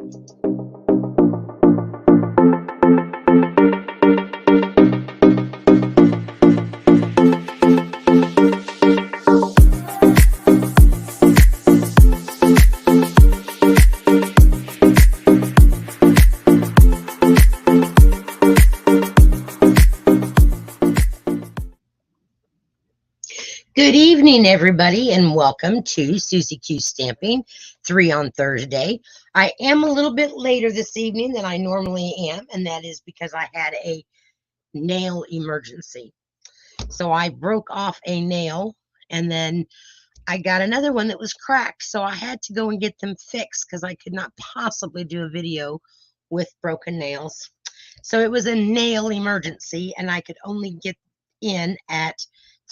Good evening, everybody, and welcome to Suzie Q Stamping 3 on Thursday. I am a little bit later this evening than I normally am, and that is because I had a nail emergency. So I broke off a nail, and then I got another one that was cracked, so I had to go and get them fixed because I could not possibly do a video with broken nails. So it was a nail emergency, and I could only get in at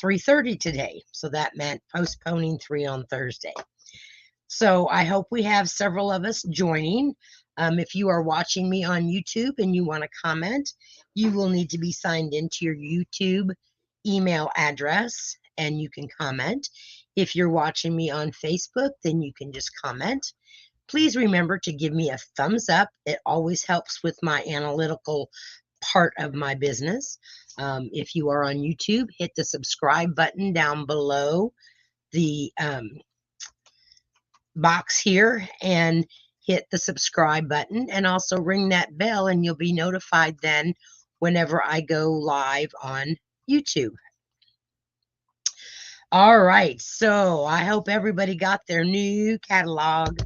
3:30 today. So that meant postponing 3 on Thursday. So I hope we have several of us joining. If you are watching me on YouTube and you want to comment, you will need to be signed into your YouTube email address and you can comment. If you're watching me on Facebook, then you can just comment. Please remember to give me a thumbs up. It always helps with my analytical part of my business. If you are on YouTube, hit the subscribe button down below the box here and hit the subscribe button, and also ring that bell and you'll be notified then whenever I go live on YouTube. All right, so I hope everybody got their new catalog.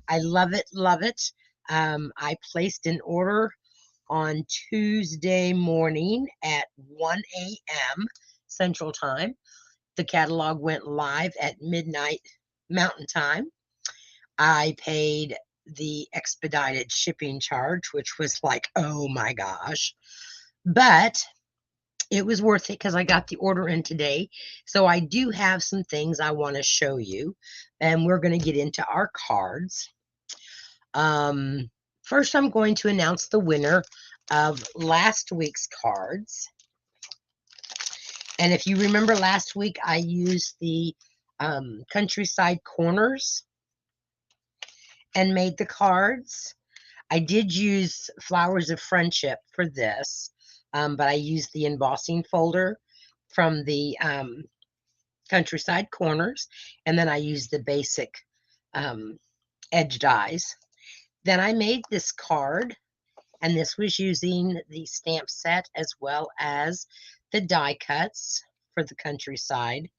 I love it, love it. I placed an order on Tuesday morning at 1 a.m. Central Time. The catalog went live at midnight Mountain Time. I paid the expedited shipping charge, which was like, oh my gosh. But it was worth it because I got the order in today. So I do have some things I want to show you. And we're going to get into our cards. First, I'm going to announce the winner of last week's cards. And if you remember last week, I used the countryside corners and made the cards. I did use Flowers of Friendship for this, but I used the embossing folder from the countryside corners, and then I used the basic edge dies. Then I made this card, and this was using the stamp set as well as the die cuts for the countryside.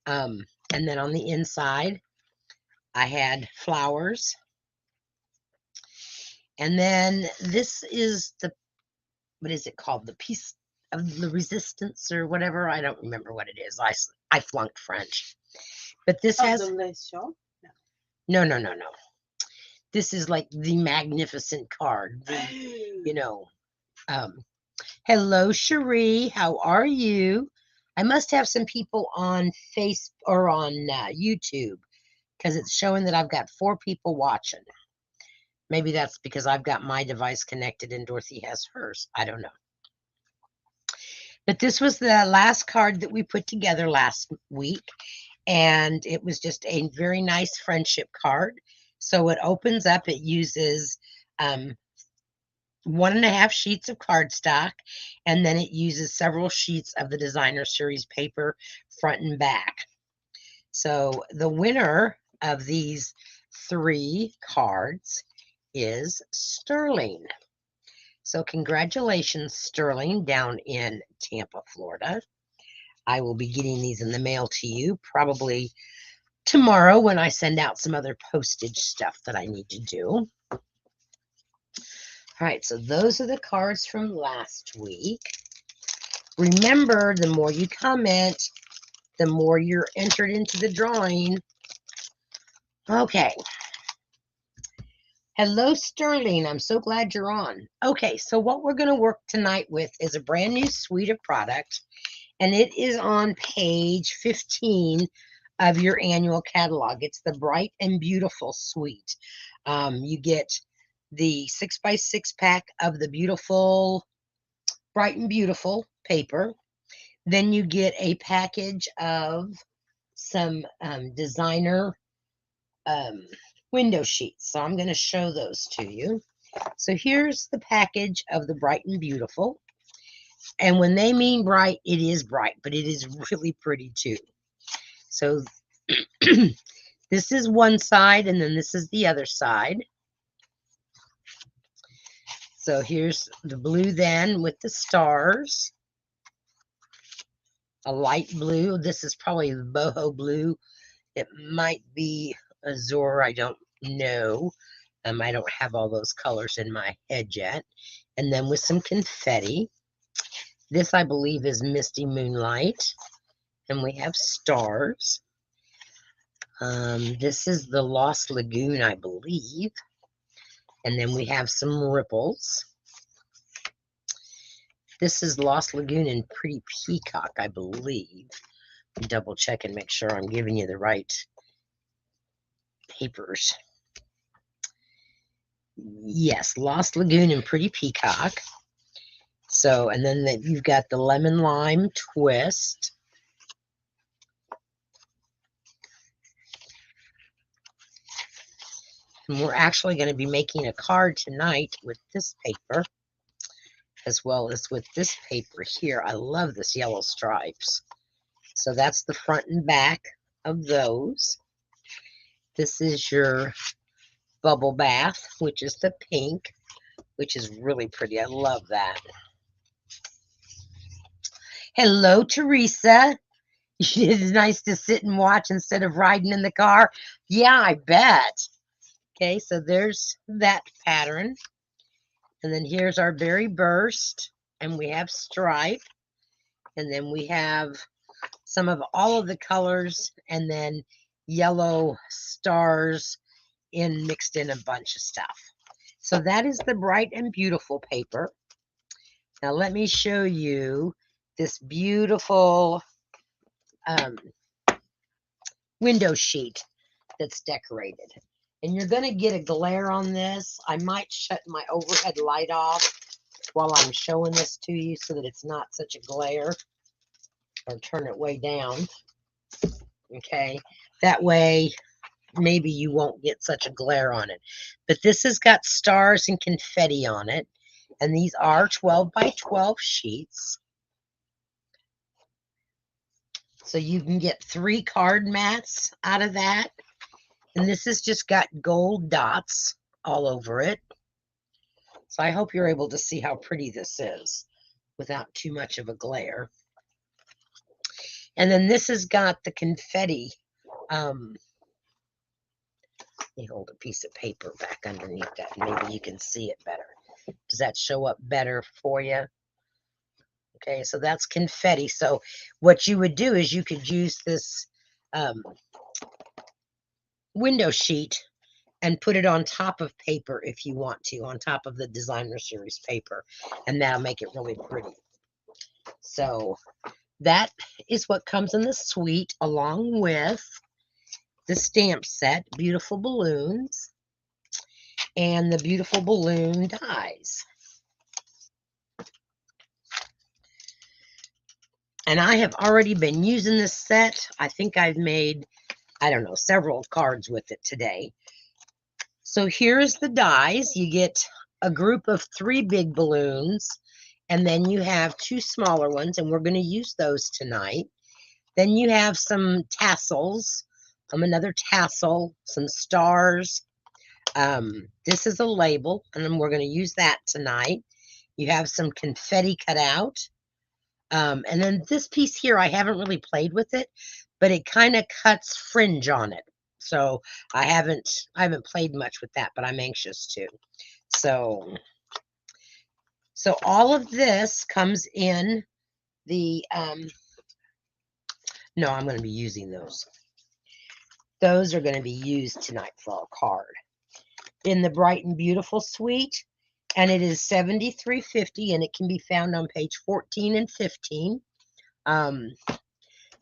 And then on the inside, I had flowers. And then this is the, what is it called? The piece of the resistance or whatever. I don't remember what it is. I flunked French. But this has... No. This is like the magnificent card. Hello, Cherie. How are you? I must have some people on Facebook or on YouTube because it's showing that I've got 4 people watching. Maybe that's because I've got my device connected and Dorothy has hers. I don't know. But this was the last card that we put together last week, and it was just a very nice friendship card. So it opens up, it uses 1.5 sheets of cardstock, and then it uses several sheets of the designer series paper front and back. So the winner of these 3 cards is Sterling. So congratulations, Sterling, down in Tampa, Florida. I will be getting these in the mail to you probably tomorrow when I send out some other postage stuff that I need to do. All right, so those are the cards from last week. Remember, the more you comment, the more you're entered into the drawing. Okay. Hello, Sterling. I'm so glad you're on. Okay, so what we're going to work tonight with is a brand new suite of product, and it is on page 15 of your annual catalog. It's the Bright and Beautiful suite. You get the 6x6 pack of the beautiful Bright and Beautiful paper. Then you get a package of some designer window sheets. So I'm going to show those to you. So here's the package of the Bright and Beautiful. And when they mean bright, it is bright, but it is really pretty too. So this is one side, and then this is the other side. So here's the blue then with the stars. A light blue. This is probably the boho blue. It might be azure. I don't know. I don't have all those colors in my head yet. And then with some confetti. This, I believe, is Misty Moonlight. And we have stars. This is the Lost Lagoon, I believe. And then we have some ripples. This is Lost Lagoon and Pretty Peacock, I believe. Double check and make sure I'm giving you the right papers. Yes, Lost Lagoon and Pretty Peacock. So, and then you've got the Lemon Lime Twist. And we're actually going to be making a card tonight with this paper, as well as with this paper here. I love this yellow stripes. So that's the front and back of those. This is your bubble bath, which is the pink, which is really pretty. I love that. Hello, Teresa. It is nice to sit and watch instead of riding in the car. Yeah, I bet. Okay, so there's that pattern. And then here's our berry burst. And we have stripe. And then we have some of all of the colors. And then yellow stars mixed in a bunch of stuff. So that is the Bright and Beautiful paper. Now let me show you this beautiful window sheet that's decorated. And you're going to get a glare on this. I might shut my overhead light off while I'm showing this to you so that it's not such a glare, or turn it way down. Okay, that way maybe you won't get such a glare on it. But this has got stars and confetti on it. And these are 12 by 12 sheets. So you can get 3 card mats out of that. And this has just got gold dots all over it. So I hope you're able to see how pretty this is without too much of a glare. And then this has got the confetti. Let me hold a piece of paper back underneath that. Maybe you can see it better. Does that show up better for you? Okay, so that's confetti. So what you would do is you could use this window sheet and put it on top of paper if you want to, on top of the designer series paper, and that'll make it really pretty. So that is what comes in the suite, along with the stamp set, beautiful balloons, and the beautiful balloon dies. And I have already been using this set. I think I've made, I don't know, several cards with it today. So here's the dies. You get a group of 3 big balloons, and then you have 2 smaller ones, and we're going to use those tonight. Then you have some tassels, another tassel, some stars. This is a label, and then we're going to use that tonight. You have some confetti cut out. And then this piece here, I haven't really played with it, but it kind of cuts fringe on it. So I haven't played much with that, but I'm anxious to. So all of this comes in the, no, I'm going to be using those. Those are going to be used tonight for our card. In the Bright and Beautiful suite, and it is $73.50, and it can be found on page 14 and 15. And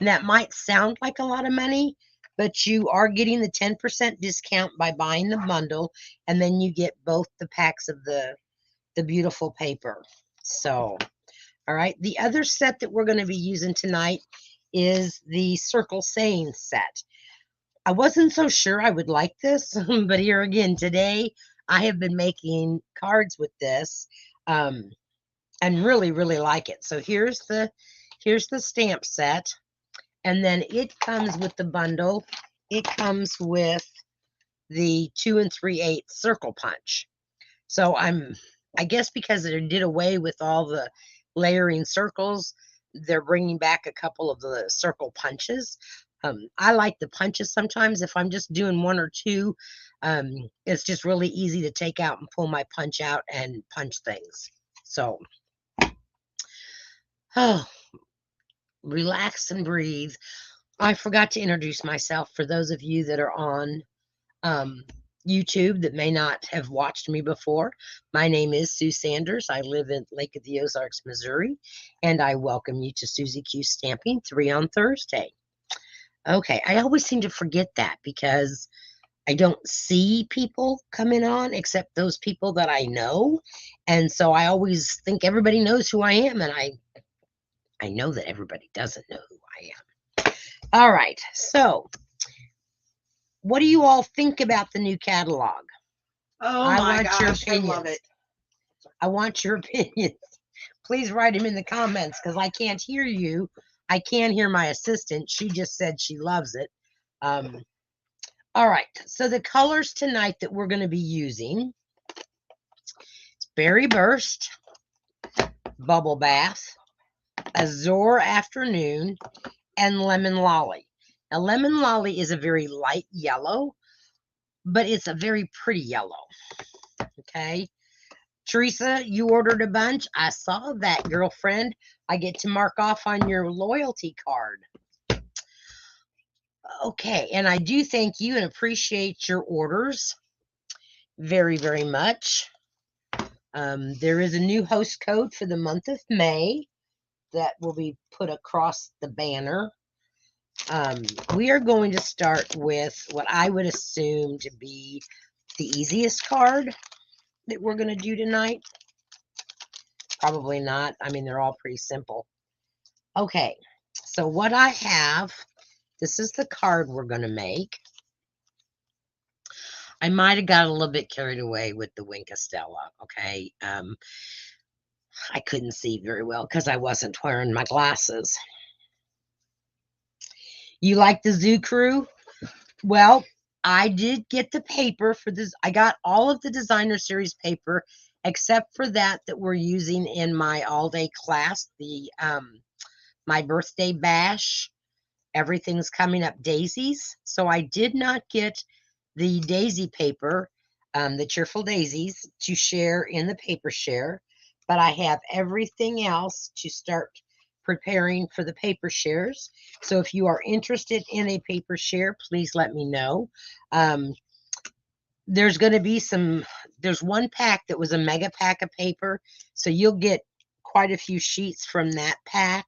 that might sound like a lot of money, but you are getting the 10% discount by buying the bundle, and then you get both the packs of the beautiful paper. So, all right. The other set that we're going to be using tonight is the Circle Saying set. I wasn't so sure I would like this, but here again, today I have been making cards with this, and really, really like it. So here's the stamp set, and then it comes with the bundle. It comes with the 2 3/8 circle punch. So I guess because they did away with all the layering circles, they're bringing back a couple of the circle punches. I like the punches sometimes. If I'm just doing one or two, it's just really easy to take out and pull my punch out and punch things. So, oh, relax and breathe. I forgot to introduce myself for those of you that are on um, YouTube that may not have watched me before. My name is Sue Sanders. I live in Lake of the Ozarks, Missouri, and I welcome you to Suzie Q Stamping 3 on Thursday. Okay, I always seem to forget that because I don't see people coming on except those people that I know. And so I always think everybody knows who I am, and I know that everybody doesn't know who I am. All right, so what do you all think about the new catalog? Oh my gosh, I love it. I want your opinions. Please write them in the comments because I can't hear you. I can hear my assistant. She just said she loves it. All right, so the colors tonight that we're going to be using, it's Berry Burst, Bubble Bath, Azure Afternoon, and Lemon Lolly. Now, Lemon Lolly is a very light yellow, but it's a very pretty yellow. Okay. Teresa, you ordered a bunch. I saw that, girlfriend. I get to mark off on your loyalty card. Okay, and I do thank you and appreciate your orders very, very much. There is a new host code for the month of May that will be put across the banner. We are going to start with what I would assume to be the easiest card that we're going to do tonight. Probably not. I mean, they're all pretty simple. Okay, so what I have, this is the card we're going to make. I might have got a little bit carried away with the Wink Estella, okay? I couldn't see very well because I wasn't wearing my glasses. You like the Zoo Crew? Well, I did get the paper for this. I got all of the designer series paper except for that we're using in my all-day class, the my birthday bash. Everything's coming up daisies. So I did not get the daisy paper, the Cheerful Daisies, to share in the paper share, but I have everything else to start preparing for the paper shares. So if you are interested in a paper share, please let me know. There's going to be there's one pack that was a mega pack of paper, so you'll get quite a few sheets from that pack.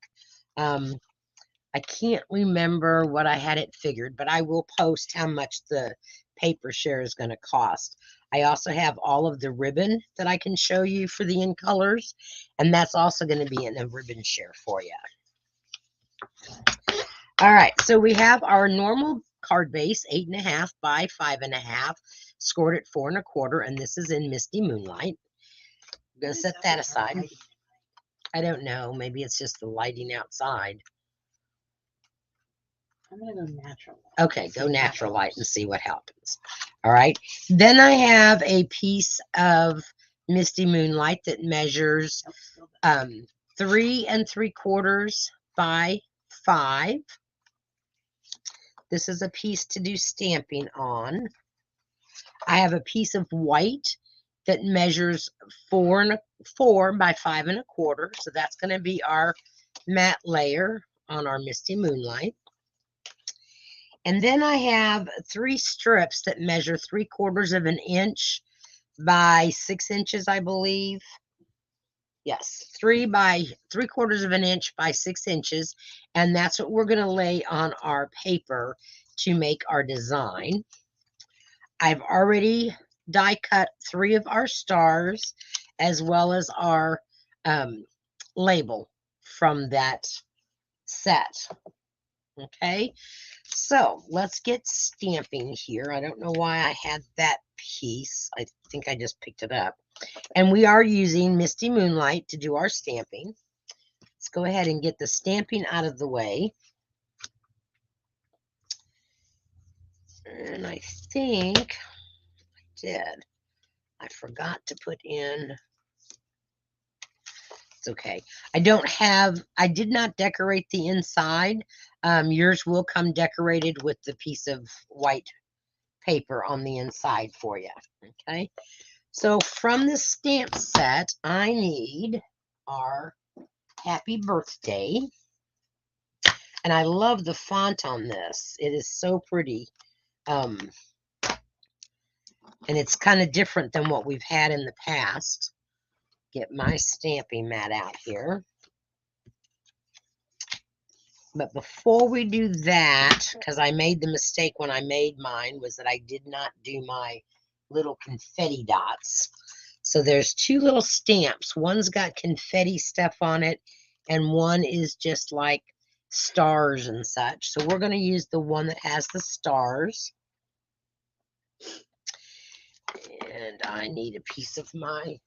I can't remember what I had it figured, but I will post how much the paper share is going to cost. I also have all of the ribbon that I can show you for the in colors, and that's also going to be in a ribbon share for you. All right, so we have our normal card base, 8.5 by 5.5, scored at 4 1/4, and this is in Misty Moonlight. I'm going to set that aside. I don't know. Maybe it's just the lighting outside. I'm going to go natural. Okay, go natural light and see what happens. All right. Then I have a piece of Misty Moonlight that measures 3 3/4 by 5. This is a piece to do stamping on. I have a piece of white that measures 4 by 5 1/4. So that's going to be our matte layer on our Misty Moonlight. And then I have 3 strips that measure 3/4 of an inch by 6 inches, I believe. Yes, 3/4 of an inch by 6 inches. And that's what we're going to lay on our paper to make our design. I've already die cut 3 of our stars as well as our label from that set. Okay, so let's get stamping here. I don't know why I had that piece. I think I just picked it up. And we are using Misty Moonlight to do our stamping. Let's go ahead and get the stamping out of the way. And I think I did. I forgot to put in. It's okay. I did not decorate the inside. Yours will come decorated with the piece of white paper on the inside for you. Okay. So from the stamp set, I need our happy birthday. And I love the font on this. It is so pretty. And it's kind of different than what we've had in the past. Get my stamping mat out here. But before we do that, because I made the mistake when I made mine, was that I did not do my little confetti dots. So there's two little stamps. One's got confetti stuff on it, and one is just like stars and such. So we're going to use the one that has the stars. And I need a piece of my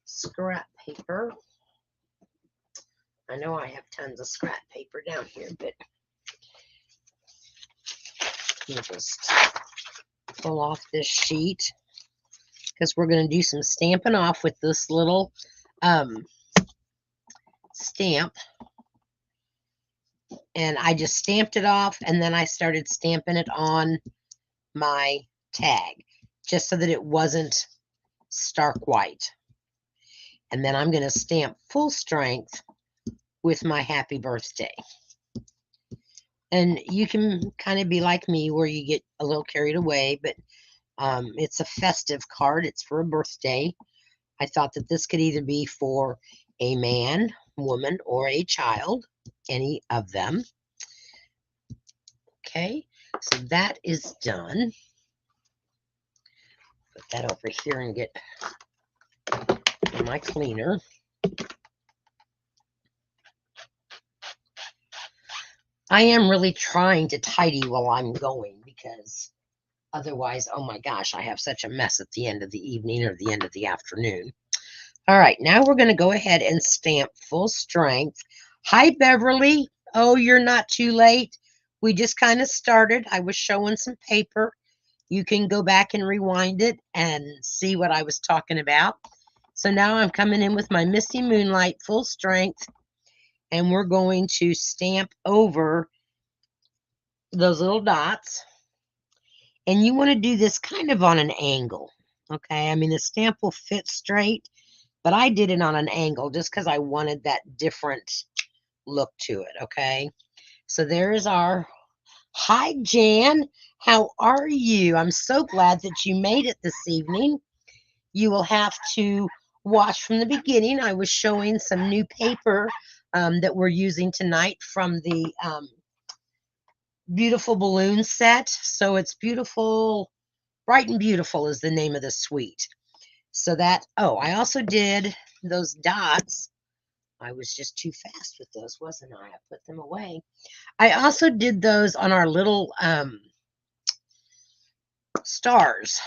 scrap paper. I know I have tons of scrap paper down here, but we'll just pull off this sheet because we're going to do some stamping off with this little stamp. And I just stamped it off, and then I started stamping it on my tag just so that it wasn't stark white. And then I'm going to stamp full strength with my happy birthday. And you can kind of be like me where you get a little carried away, but it's a festive card. It's for a birthday. I thought that this could either be for a man, woman, or a child, any of them. Okay, so that is done. Put that over here and get my cleaner. I am really trying to tidy while I'm going because otherwise, oh my gosh, I have such a mess at the end of the evening or the end of the afternoon. All right, now we're going to go ahead and stamp full strength. Hi, Beverly. Oh, you're not too late. We just kind of started. I was showing some paper. You can go back and rewind it and see what I was talking about. So now I'm coming in with my Misty Moonlight full strength, and we're going to stamp over those little dots. And you want to do this kind of on an angle. Okay, I mean, the stamp will fit straight, but I did it on an angle just because I wanted that different look to it. Okay, so there is our. Hi, Jan. How are you? I'm so glad that you made it this evening. You will have to watch from the beginning. I was showing some new paper that we're using tonight from the Beautiful Balloon set. So it's Beautiful, Bright and Beautiful is the name of the suite. So that, oh, I also did those dots. I was just too fast with those, wasn't I? I put them away. I also did those on our little stars.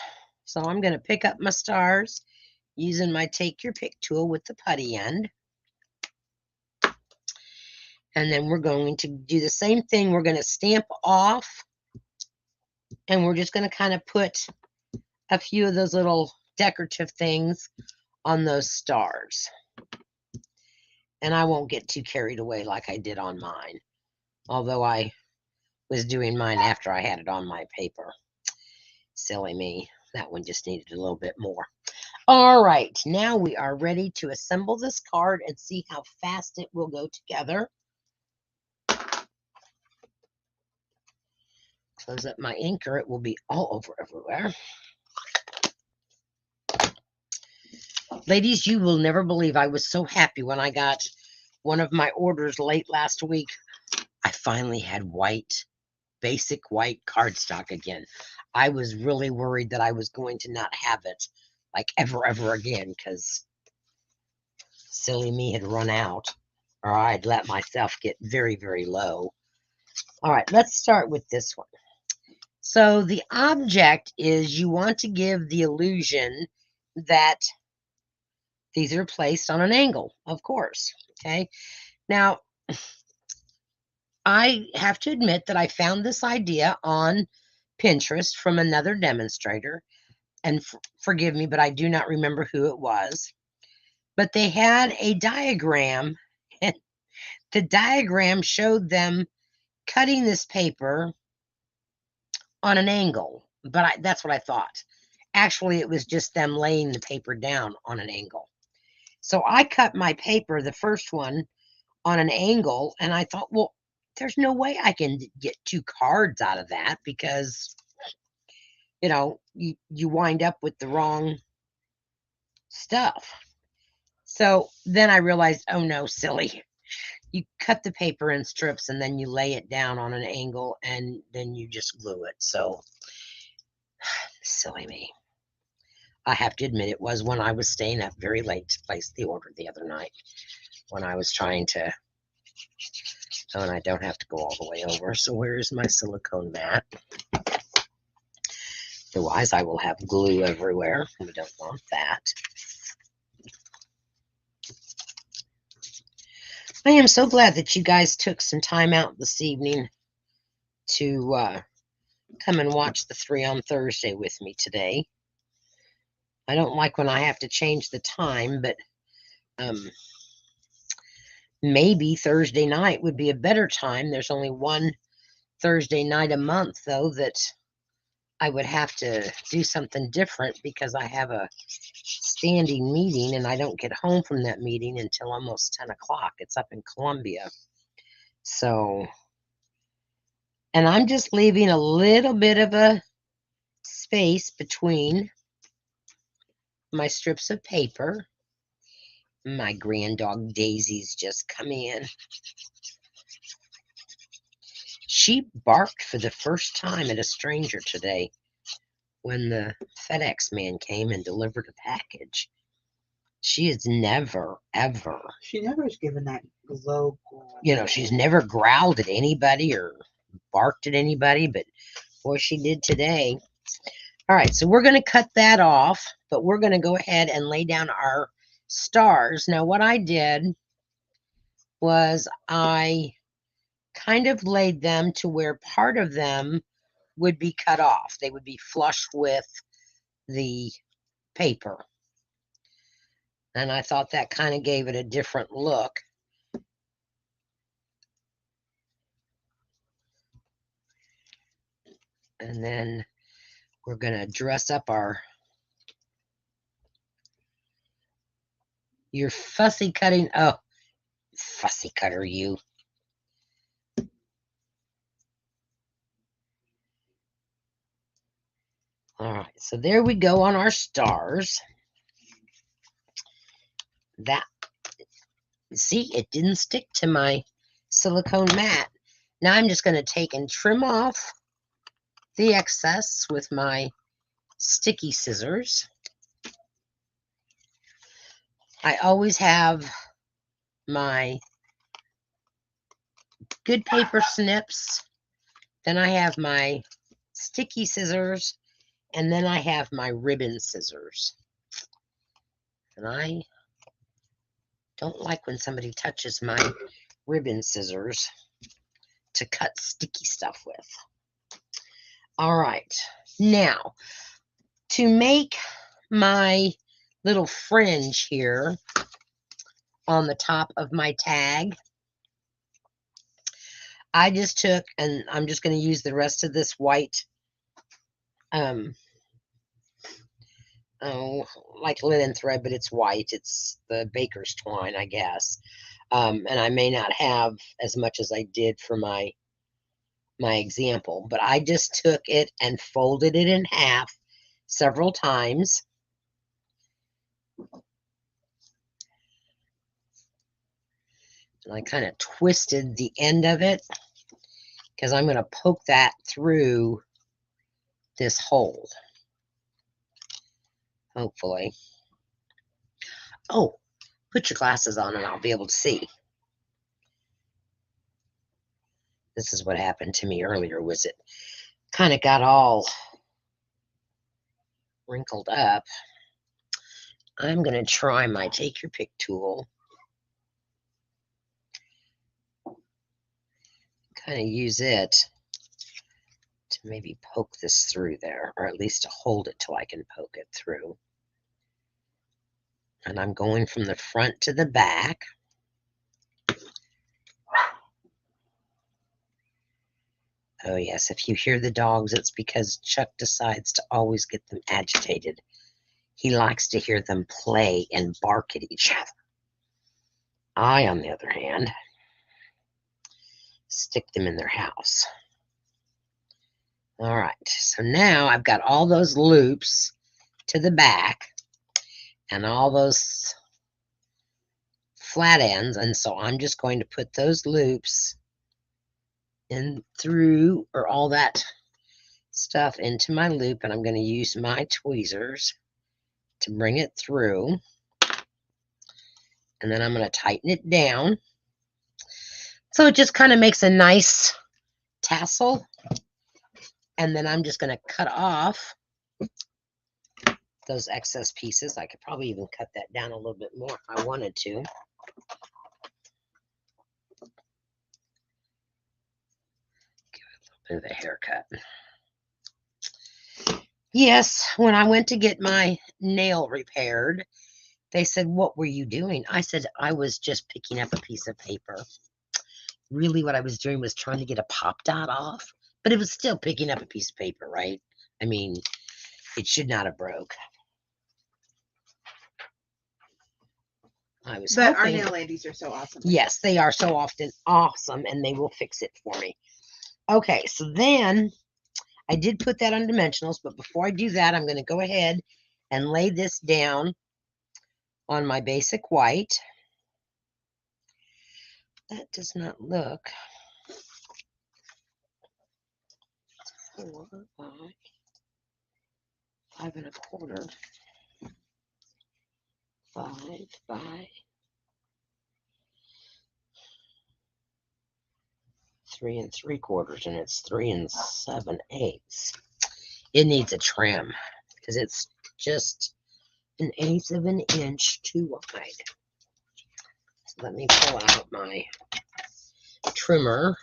So I'm going to pick up my stars using my Take Your Pick tool with the putty end. And then we're going to do the same thing. We're going to stamp off, and we're just going to kind of put a few of those little decorative things on those stars. And I won't get too carried away like I did on mine, although I was doing mine after I had it on my paper. Silly me. That one just needed a little bit more. All right, now we are ready to assemble this card and see how fast it will go together. Close up my ink or it will be all over everywhere. Ladies, you will never believe I was so happy when I got one of my orders late last week. I finally had white, basic white cardstock again. I was really worried that I was going to not have it like ever again because silly me had run out, or I'd let myself get very low. All right, let's start with this one. So the object is you want to give the illusion that these are placed on an angle, of course. Okay. Now, I have to admit that I found this idea on Pinterest from another demonstrator. And forgive me, but I do not remember who it was. But they had a diagram, and the diagram showed them cutting this paper on an angle. But that's what I thought. Actually, it was just them laying the paper down on an angle. So I cut my paper, the first one, on an angle, and I thought, well, there's no way I can get 2 cards out of that because, you wind up with the wrong stuff. So then I realized, oh no, silly. You cut the paper in strips and then you lay it down on an angle and then you just glue it. So silly me. I have to admit it was when I was staying up very late to place the order the other night when I was trying to. Oh, and I don't have to go all the way over. So where is my silicone mat? Otherwise, I will have glue everywhere. We don't want that. I am so glad that you guys took some time out this evening to come and watch the 3 on Thursday with me today. I don't like when I have to change the time, but maybe Thursday night would be a better time. There's only one Thursday night a month, though, that I would have to do something different because I have a standing meeting and I don't get home from that meeting until almost 10 o'clock. It's up in Columbia. So, and I'm just leaving a little bit of a space between my strips of paper. My grand dog Daisy's just come in. She barked for the first time at a stranger today when the FedEx man came and delivered a package. She has never, ever. She never has given that glow. She's never growled at anybody or barked at anybody, but boy, she did today. All right, so we're going to cut that off, but we're going to go ahead and lay down our stars. Now, what I did was I kind of laid them to where part of them would be cut off. They would be flush with the paper. And I thought that kind of gave it a different look. And then we're going to dress up your fussy cutting. Oh, fussy cutter, you. All right, so there we go on our stars. See, it didn't stick to my silicone mat. Now I'm just going to take and trim off the excess with my sticky scissors. I always have my good paper snips. Then I have my sticky scissors. And then I have my ribbon scissors. And I don't like when somebody touches my ribbon scissors to cut sticky stuff with. All right. Now, to make my little fringe here on the top of my tag, I just took, and I'm just going to use the rest of this white, like linen thread, but it's white. It's the baker's twine, I guess. And I may not have as much as I did for my example, but I just took it and folded it in half several times. And I kind of twisted the end of it because I'm going to poke that through this hole. Hopefully. Oh, put your glasses on and I'll be able to see. This is what happened to me earlier, was it kind of got all wrinkled up. I'm going to try my take your pick tool. Kind of use it to maybe poke this through there, or at least to hold it till I can poke it through. And I'm going from the front to the back. Oh yes, if you hear the dogs, it's because Chuck decides to always get them agitated. He likes to hear them play and bark at each other. I, on the other hand, stick them in their house. All right, so now I've got all those loops to the back and all those flat ends, and so I'm just going to put those loops in through, or all that stuff into my loop, and I'm going to use my tweezers to bring it through, and then I'm going to tighten it down so it just kind of makes a nice tassel. And then I'm just going to cut off those excess pieces. I could probably even cut that down a little bit more if I wanted to. Give it a little bit of a haircut. Yes, when I went to get my nail repaired, they said, "What were you doing?" I said, "I was just picking up a piece of paper." Really, what I was doing was trying to get a pop dot off, but it was still picking up a piece of paper, right? I mean, it should not have broke. I was But our hoping. nail ladies are so awesome. Yes, they are so often awesome, and they will fix it for me. Okay, so then I did put that on dimensionals, but before I do that, I'm going to go ahead and lay this down on my basic white. That does not look 4 by 5 1/4, 5 by 3 3/4, and it's 3 7/8. It needs a trim because it's just 1/8 of an inch too wide. So let me pull out my trimmer.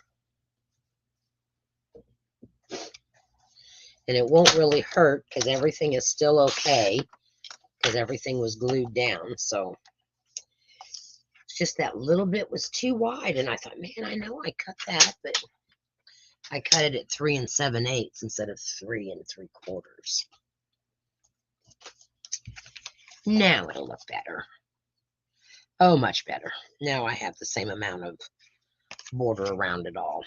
And it won't really hurt because everything is still okay, because everything was glued down. So it's just that little bit was too wide, and I thought, man, I know I cut that, but I cut it at 3 7/8 instead of 3 3/4. Now it'll look better. Oh, much better. Now I have the same amount of border around it all.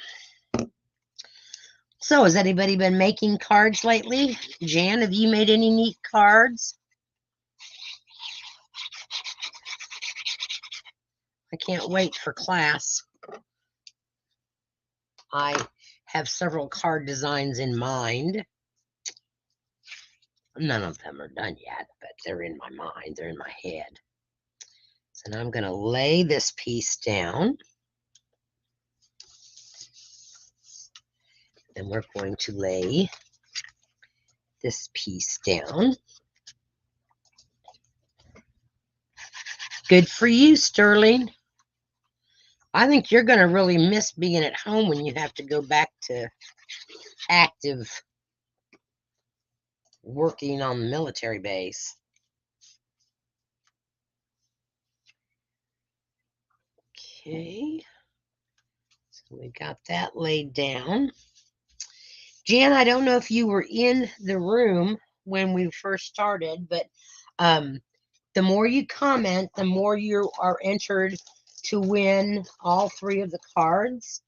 So has anybody been making cards lately? Jan, have you made any neat cards? I can't wait for class. I have several card designs in mind. None of them are done yet, but they're in my mind. They're in my head. So now I'm going to lay this piece down. And we're going to lay this piece down. Good for you, Sterling. I think you're going to really miss being at home when you have to go back to active working on the military base. Okay. So we got that laid down. Jan, I don't know if you were in the room when we first started, but the more you comment, the more you are entered to win all 3 of the cards.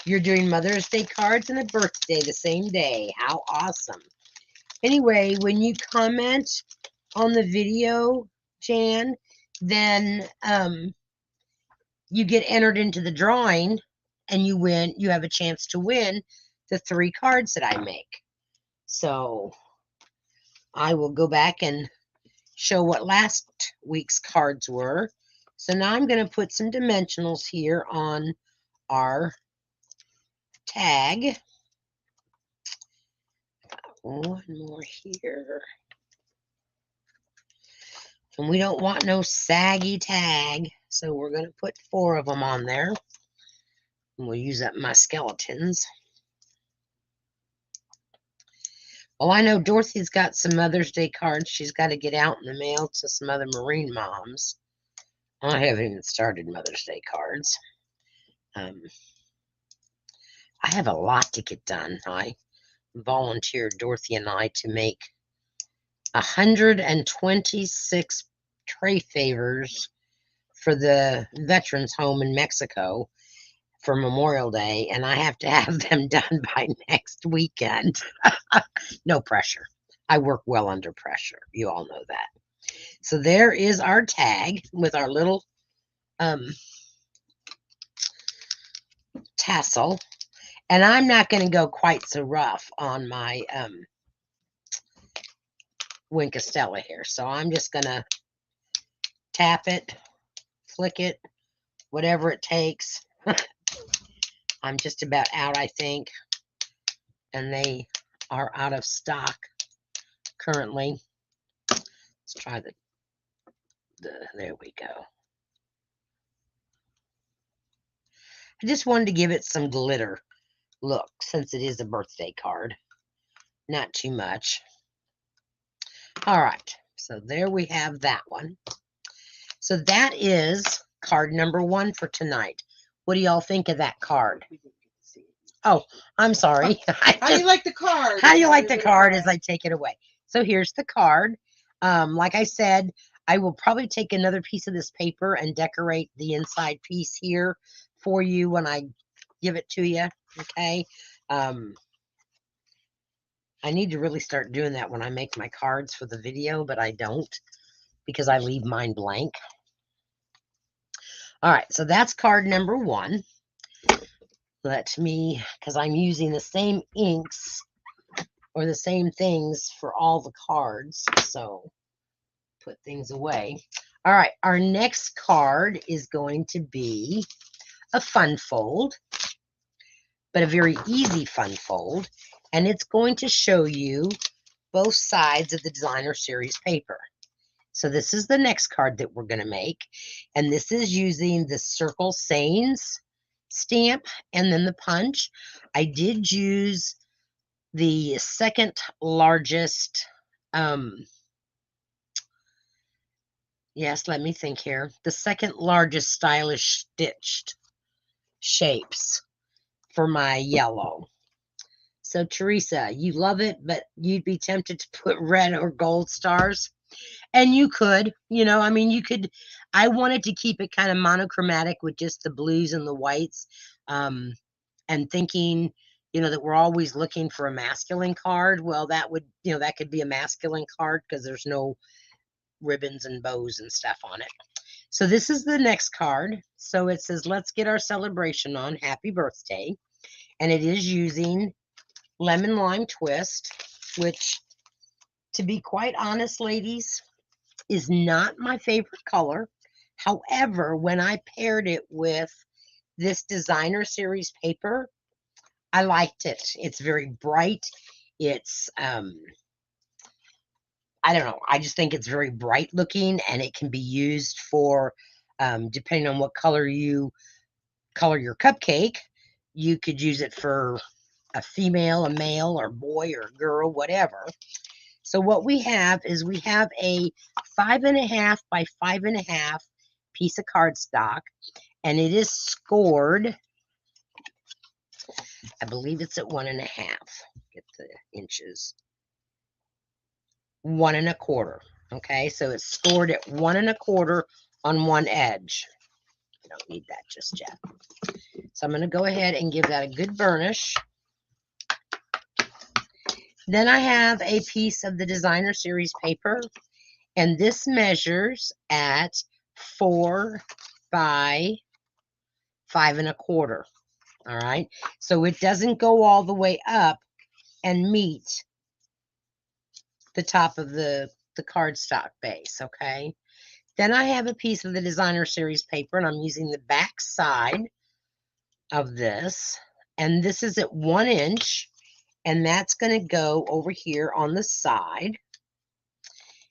You're doing Mother's Day cards and a birthday the same day. How awesome. Anyway, when you comment on the video, Jan, then you get entered into the drawing and you win. You have a chance to win the 3 cards that I make. So I will go back and show what last week's cards were So now I'm going to put some dimensionals here on our tag. One more here. And we don't want no saggy tag, so we're going to put 4 of them on there. And we'll use up my skeletons. Well, I know Dorothy's got some Mother's Day cards she's got to get out in the mail to some other Marine moms. I haven't even started Mother's Day cards. I have a lot to get done. I volunteered, Dorothy and I, to make 126 tray favors for the veterans home in Mexico for Memorial Day, and I have to have them done by next weekend. No pressure. I work well under pressure. You all know that. So there is our tag with our little tassel. And I'm not going to go quite so rough on my Winkostella here. So I'm just going to tap it, flick it, whatever it takes. I'm just about out, I think. And they are out of stock currently. Let's try there we go. I just wanted to give it some glitter look since it is a birthday card. Not too much. All right, so there we have that one. So that is card number 1 for tonight. What do y'all think of that card? Oh, I'm sorry. How do you like the card? How do you like the card as I take it away? So here's the card. Like I said, I will probably take another piece of this paper and decorate the inside piece here for you when I give it to you. Okay. I need to really start doing that when I make my cards for the video, but I don't because I leave mine blank. All right, so that's card number 1. Let me, because I'm using the same inks or the same things for all the cards, so put things away. All right, our next card is going to be a fun fold, but a very easy fun fold, and it's going to show you both sides of the designer series paper. So this is the next card that we're going to make, and this is using the Circle Sayings stamp and then the punch. I did use the second largest, yes, let me think here, the second largest stylish stitched shapes for my yellow. So Teresa, you love it, but you'd be tempted to put red or gold stars. And you could, you know, I mean, you could. I wanted to keep it kind of monochromatic with just the blues and the whites, and thinking, you know, that we're always looking for a masculine card. Well, that would, you know, that could be a masculine card because there's no ribbons and bows and stuff on it. So this is the next card. So it says, let's get our celebration on. Happy birthday. And it is using Lemon Lime Twist, which, to be quite honest, ladies, is not my favorite color. However, when I paired it with this designer series paper, I liked it. It's very bright. It's, I don't know. I just think it's very bright looking, and it can be used for, depending on what color you color your cupcake, you could use it for a female, a male, or boy, or girl, whatever. So what we have is we have a 5.5 by 5.5 piece of cardstock, and it is scored. I believe it's at 1.5. Get the inches. 1 1/4. Okay, so it's scored at 1 1/4 on one edge. I don't need that just yet. So I'm going to go ahead and give that a good burnish. Then I have a piece of the designer series paper, and this measures at 4 by 5 1/4. All right, so it doesn't go all the way up and meet the top of the cardstock base. Okay, Then I have a piece of the designer series paper, and I'm using the back side of this. And this is at 1 inch, and that's going to go over here on the side.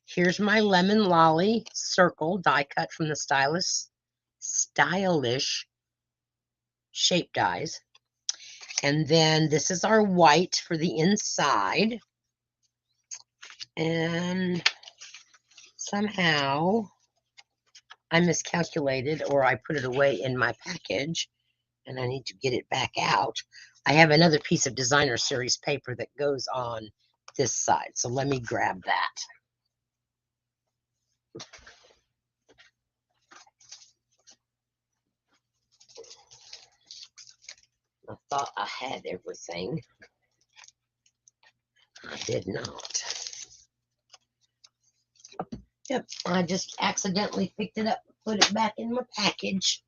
Here's my lemon lolly circle die cut from the stylish shape dies. And then this is our white for the inside. And somehow I miscalculated, or I put it away in my package, and I need to get it back out. I have another piece of designer series paper that goes on this side. So let me grab that. I thought I had everything. I did not. Yep, I just accidentally picked it up, put it back in my package.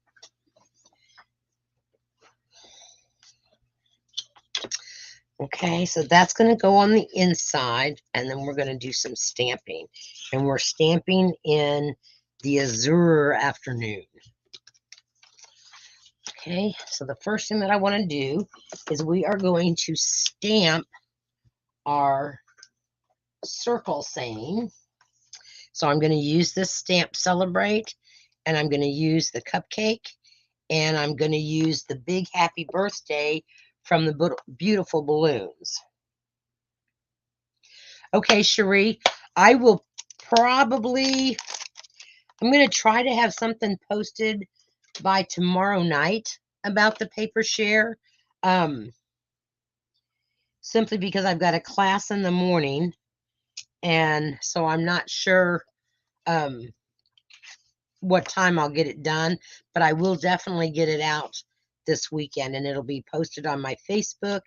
Okay, so that's going to go on the inside, and then we're going to do some stamping. And we're stamping in the azure afternoon. Okay, so the first thing that I want to do is we are going to stamp our circle saying. So I'm going to use this stamp Celebrate, and I'm going to use the cupcake, and I'm going to use the big happy birthday from the beautiful balloons. Okay, Cherie, I will probably, I'm going to try to have something posted by tomorrow night about the paper share, simply because I've got a class in the morning, and so I'm not sure what time I'll get it done, but I will definitely get it out this weekend, and it'll be posted on my Facebook,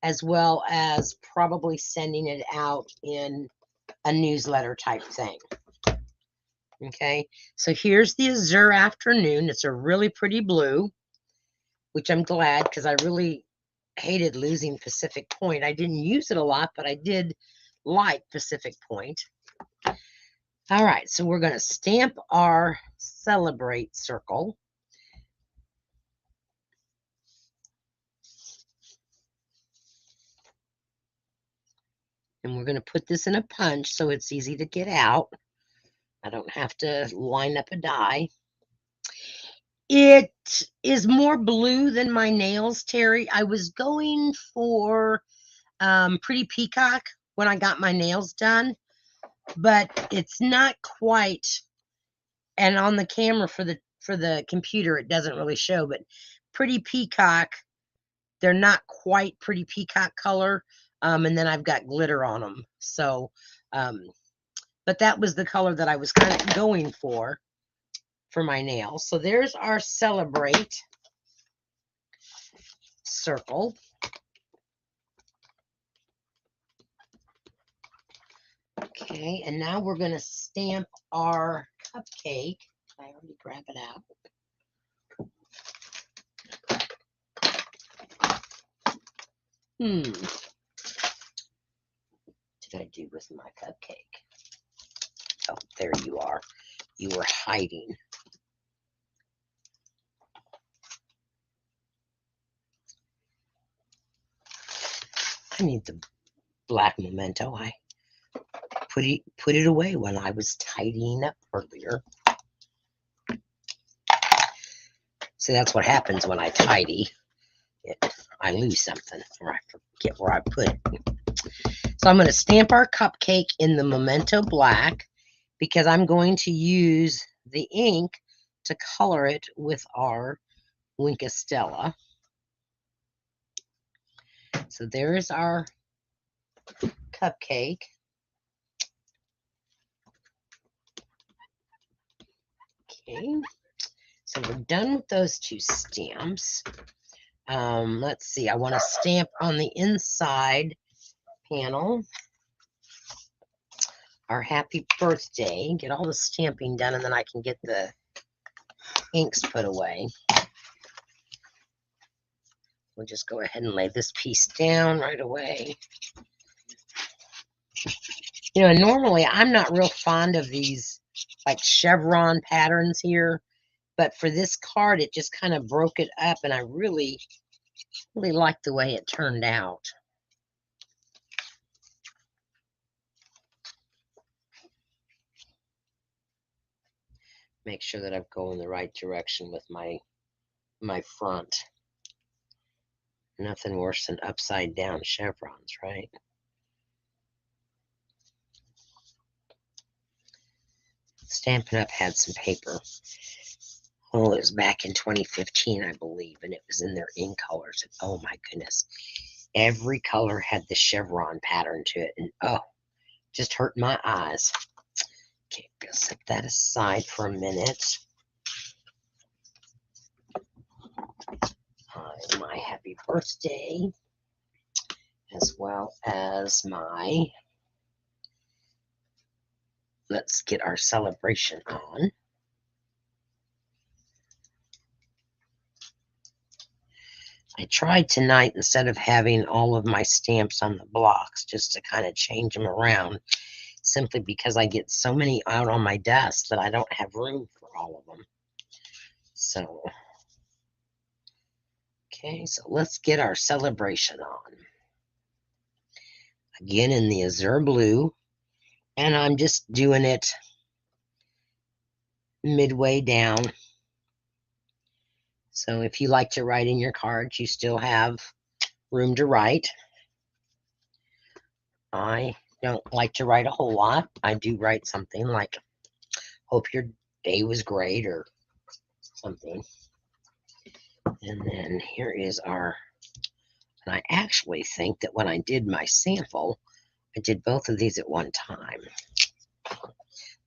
as well as probably sending it out in a newsletter type thing. Okay, so here's the azure afternoon. It's a really pretty blue, which I'm glad, because I really hated losing Pacific Point. I didn't use it a lot, but I did like Pacific Point. All right, so we're going to stamp our Celebrate circle. And we're going to put this in a punch so it's easy to get out. I don't have to line up a die. It is more blue than my nails, Terry. I was going for Pretty Peacock when I got my nails done, but it's not quite. And on the camera for the computer, it doesn't really show, but Pretty Peacock, they're not quite Pretty Peacock color. And then I've got glitter on them. So, but that was the color that I was kind of going for my nails. So there's our Celebrate circle. Okay, and now we're going to stamp our cupcake. I already grab it out. What did I do with my cupcake? Oh, there you are. You were hiding. I need the black memento. I put it away when I was tidying up earlier. So that's what happens when I tidy. I lose something, or I forget where I put it. So I'm going to stamp our cupcake in the memento black, because I'm going to use the ink to color it with our Wink Stella. So there is our cupcake. Okay, so we're done with those two stamps. Let's see, I want to stamp on the inside panel our happy birthday, get all the stamping done, and then I can get the inks put away. We'll just go ahead and lay this piece down right away. You know, normally I'm not real fond of these like chevron patterns here. But for this card, it just kind of broke it up, and I really, really like the way it turned out. Make sure that I'm going the right direction with my front. Nothing worse than upside down chevrons, right? Stampin' Up had some paper. Oh, it was back in 2015, I believe, and it was in their in colors. And oh my goodness, every color had the chevron pattern to it, and oh, just hurt my eyes. Okay, I'm gonna set that aside for a minute. My happy birthday, as well as my, let's get our celebration on. I tried tonight, instead of having all of my stamps on the blocks, just to kind of change them around, simply because I get so many out on my desk that I don't have room for all of them. So, okay, so let's get our celebration on. Again, in the azure blue, and I'm just doing it midway down. So if you like to write in your cards, you still have room to write. I don't like to write a whole lot. I do write something like, hope your day was great, or something. And then here is our, and I actually think that when I did my sample, I did both of these at one time.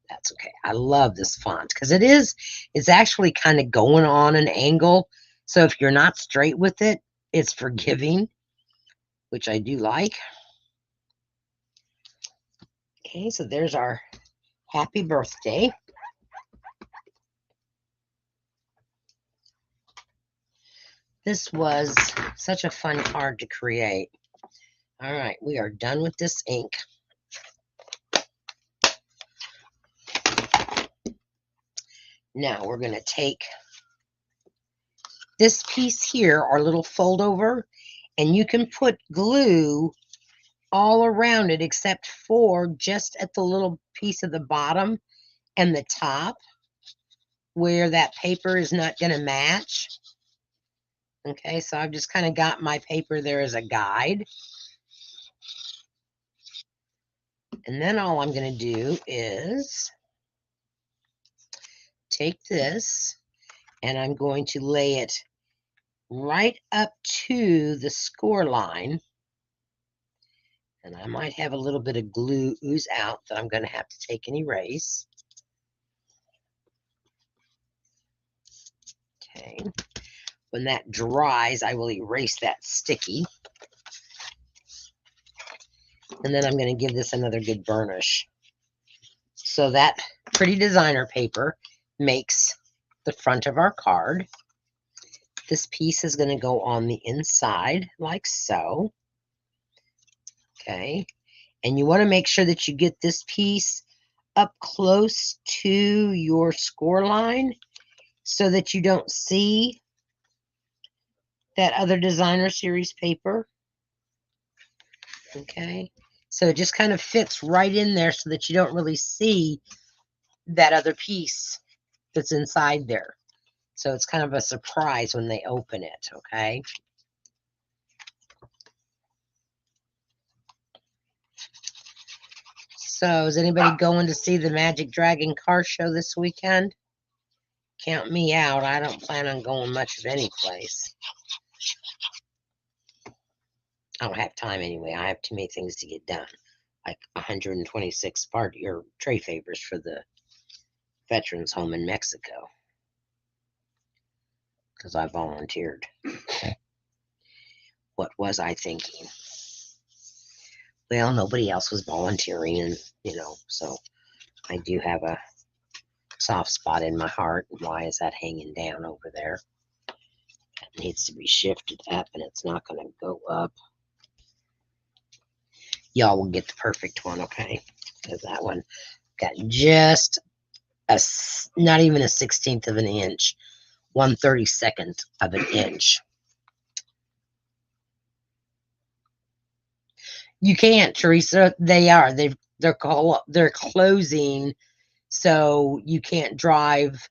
That's okay. I love this font because it's actually kind of going on an angle. So if you're not straight with it, it's forgiving, which I do like. Okay, so there's our happy birthday. This was such a fun card to create. All right, we are done with this ink. Now we're going to take this piece here, our little fold over, and you can put glue all around it except for just at the little piece of the bottom and the top where that paper is not going to match. Okay, so I've just kind of got my paper there as a guide. And then all I'm going to do is take this and I'm going to lay it right up to the score line. And I might have a little bit of glue ooze out that I'm going to have to take and erase. Okay. When that dries, I will erase that sticky. And then I'm going to give this another good burnish. So that pretty designer paper makes the front of our card. This piece is going to go on the inside like so. Okay. And you want to make sure that you get this piece up close to your score line so that you don't see that other designer series paper. Okay. So it just kind of fits right in there so that you don't really see that other piece that's inside there. So it's kind of a surprise when they open it, okay? So is anybody going to see the Magic Dragon car show this weekend? Count me out. I don't plan on going much of any place. I don't have time anyway. I have too many things to get done. Like 126 party or tray favors for the veterans home in Mexico. Because I volunteered. What was I thinking? Well, nobody else was volunteering, and so I do have a soft spot in my heart. Why is that hanging down over there? That needs to be shifted up, and it's not going to go up. Y'all will get the perfect one, okay? Because that one got just not even a 16th of an inch, 1/32 of an inch. You can't, Teresa. They're closing, so you can't drive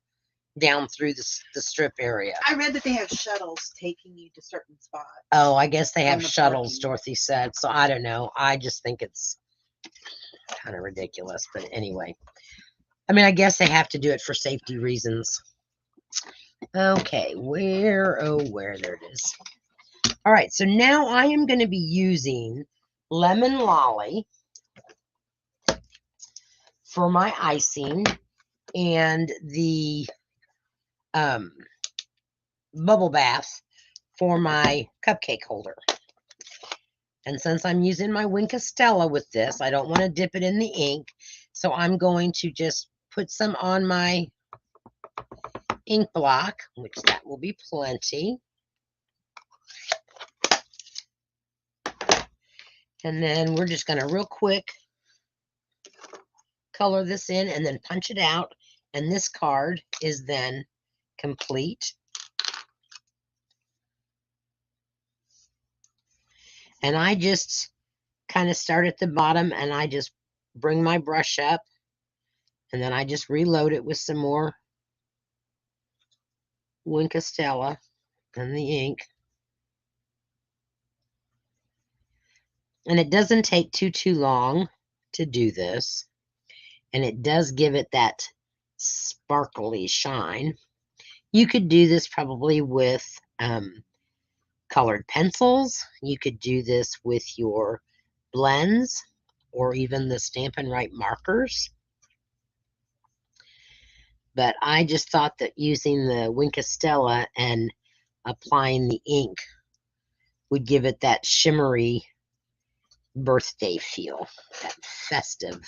down through the strip area. I read that they have shuttles taking you to certain spots. Oh, I guess they have On the shuttles, parking. Dorothy said. So I don't know. I just think it's kind of ridiculous. But anyway, I mean, I guess they have to do it for safety reasons. Okay, where there it is. All right, so now I am going to be using Lemon Lolly for my icing and the bubble bath for my cupcake holder. And since I'm using my Wink of Stella with this, I don't want to dip it in the ink. So I'm going to just put some on my ink block, which that will be plenty. And then we're just going to real quick color this in and then punch it out. And this card is then complete. And I just kind of start at the bottom and I just bring my brush up and then I just reload it with some more Wink of Stella and the ink. And it doesn't take too long to do this. And it does give it that sparkly shine. You could do this probably with colored pencils. You could do this with your blends or even the Stampin' Up markers. But I just thought that using the Wink of Stella and applying the ink would give it that shimmery birthday feel, that festive.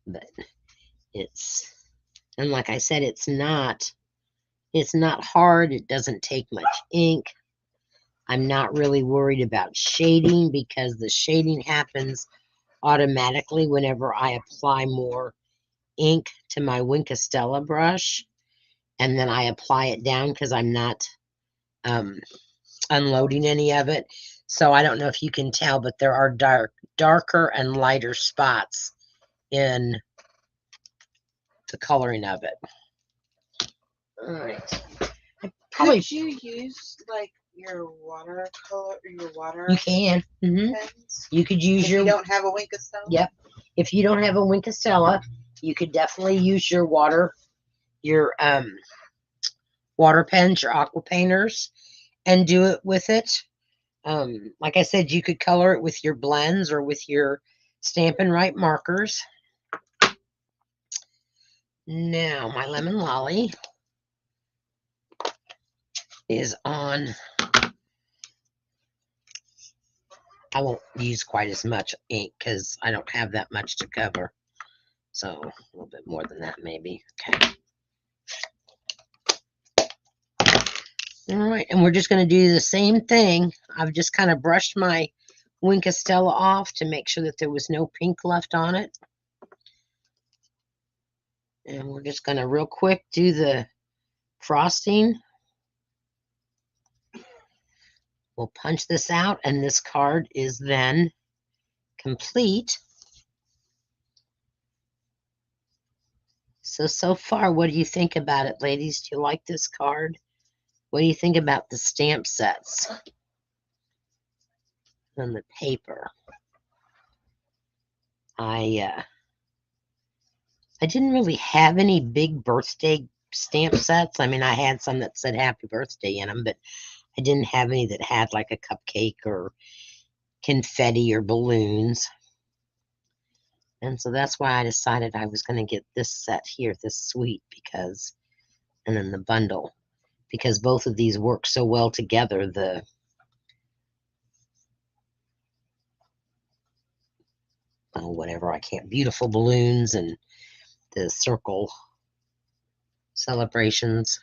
But and like I said, it's not hard. It doesn't take much ink. I'm not really worried about shading because the shading happens automatically whenever I apply more ink to my Wink of Stella brush. And then I apply it down because I'm not unloading any of it. So I don't know if you can tell, but there are darker and lighter spots in the coloring of it. All right. Could you use like your watercolor or your water? You can. Pens? You could use If your. you don't have a Wink of Stella? Yep. If you don't have a Wink of Stella, you could definitely use your water pens, your aqua painters, and do it with it. Like I said, you could color it with your blends or with your Stampin' Up markers. Now my Lemon Lolly is on. I won't use quite as much ink because I don't have that much to cover. So a little bit more than that maybe. Okay. All right, and we're just going to do the same thing. I've just kind of brushed my Wink of Stella off to make sure that there was no pink left on it. And we're just going to real quick do the frosting. We'll punch this out, and this card is then complete. So far, what do you think about it, ladies? Do you like this card? What do you think about the stamp sets and the paper? I didn't really have any big birthday stamp sets. I mean, I had some that said happy birthday in them, but I didn't have any that had like a cupcake or confetti or balloons. And so that's why I decided I was going to get this set here, this suite, and then the bundle, because both of these work so well together. The beautiful balloons and the circle celebrations.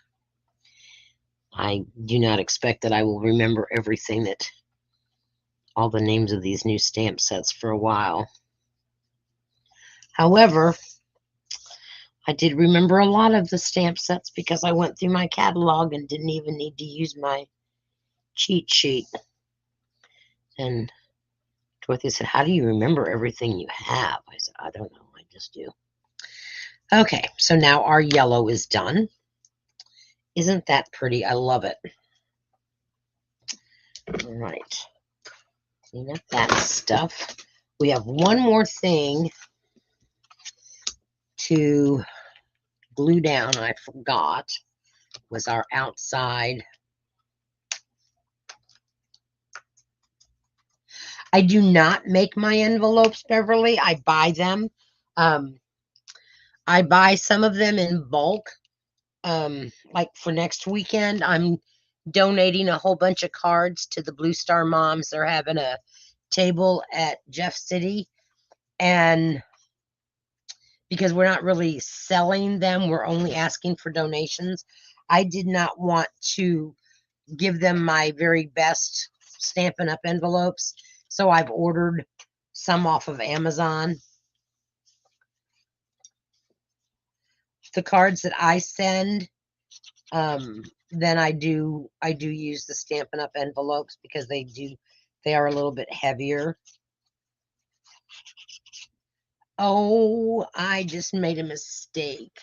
I do not expect that I will remember everything that all the names of these new stamp sets for a while. However, I did remember a lot of the stamp sets because I went through my catalog and didn't even need to use my cheat sheet. And Dorothy said, "How do you remember everything you have?" I said, "I don't know, I just do." Okay, so now our yellow is done. Isn't that pretty? I love it. All right, clean up that stuff. We have one more thing to glue down. I forgot, was our outside. I do not make my envelopes, Beverly. I buy them. I buy some of them in bulk. Like for next weekend, I'm donating a whole bunch of cards to the Blue Star Moms. They're having a table at Jeff City, and because we're not really selling them, we're only asking for donations. I did not want to give them my very best Stampin' Up! Envelopes, so I've ordered some off of Amazon. The cards that I send, then I do use the Stampin' Up! Envelopes because they are a little bit heavier. Oh, I just made a mistake.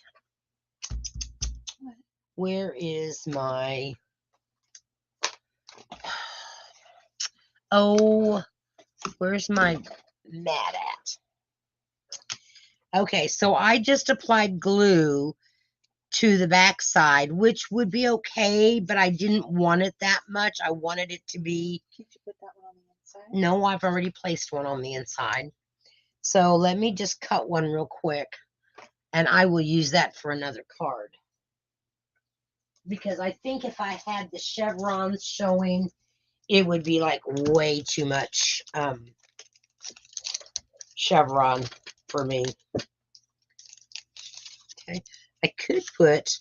Where is my... Oh, where's my mat at? Okay, so I just applied glue to the back side, which would be okay, but I didn't want it that much. I wanted it to be... Did you put that one on the inside? No, I've already placed one on the inside. So let me just cut one real quick, and I will use that for another card. Because I think if I had the chevrons showing, it would be like way too much chevron for me. Okay, I could put...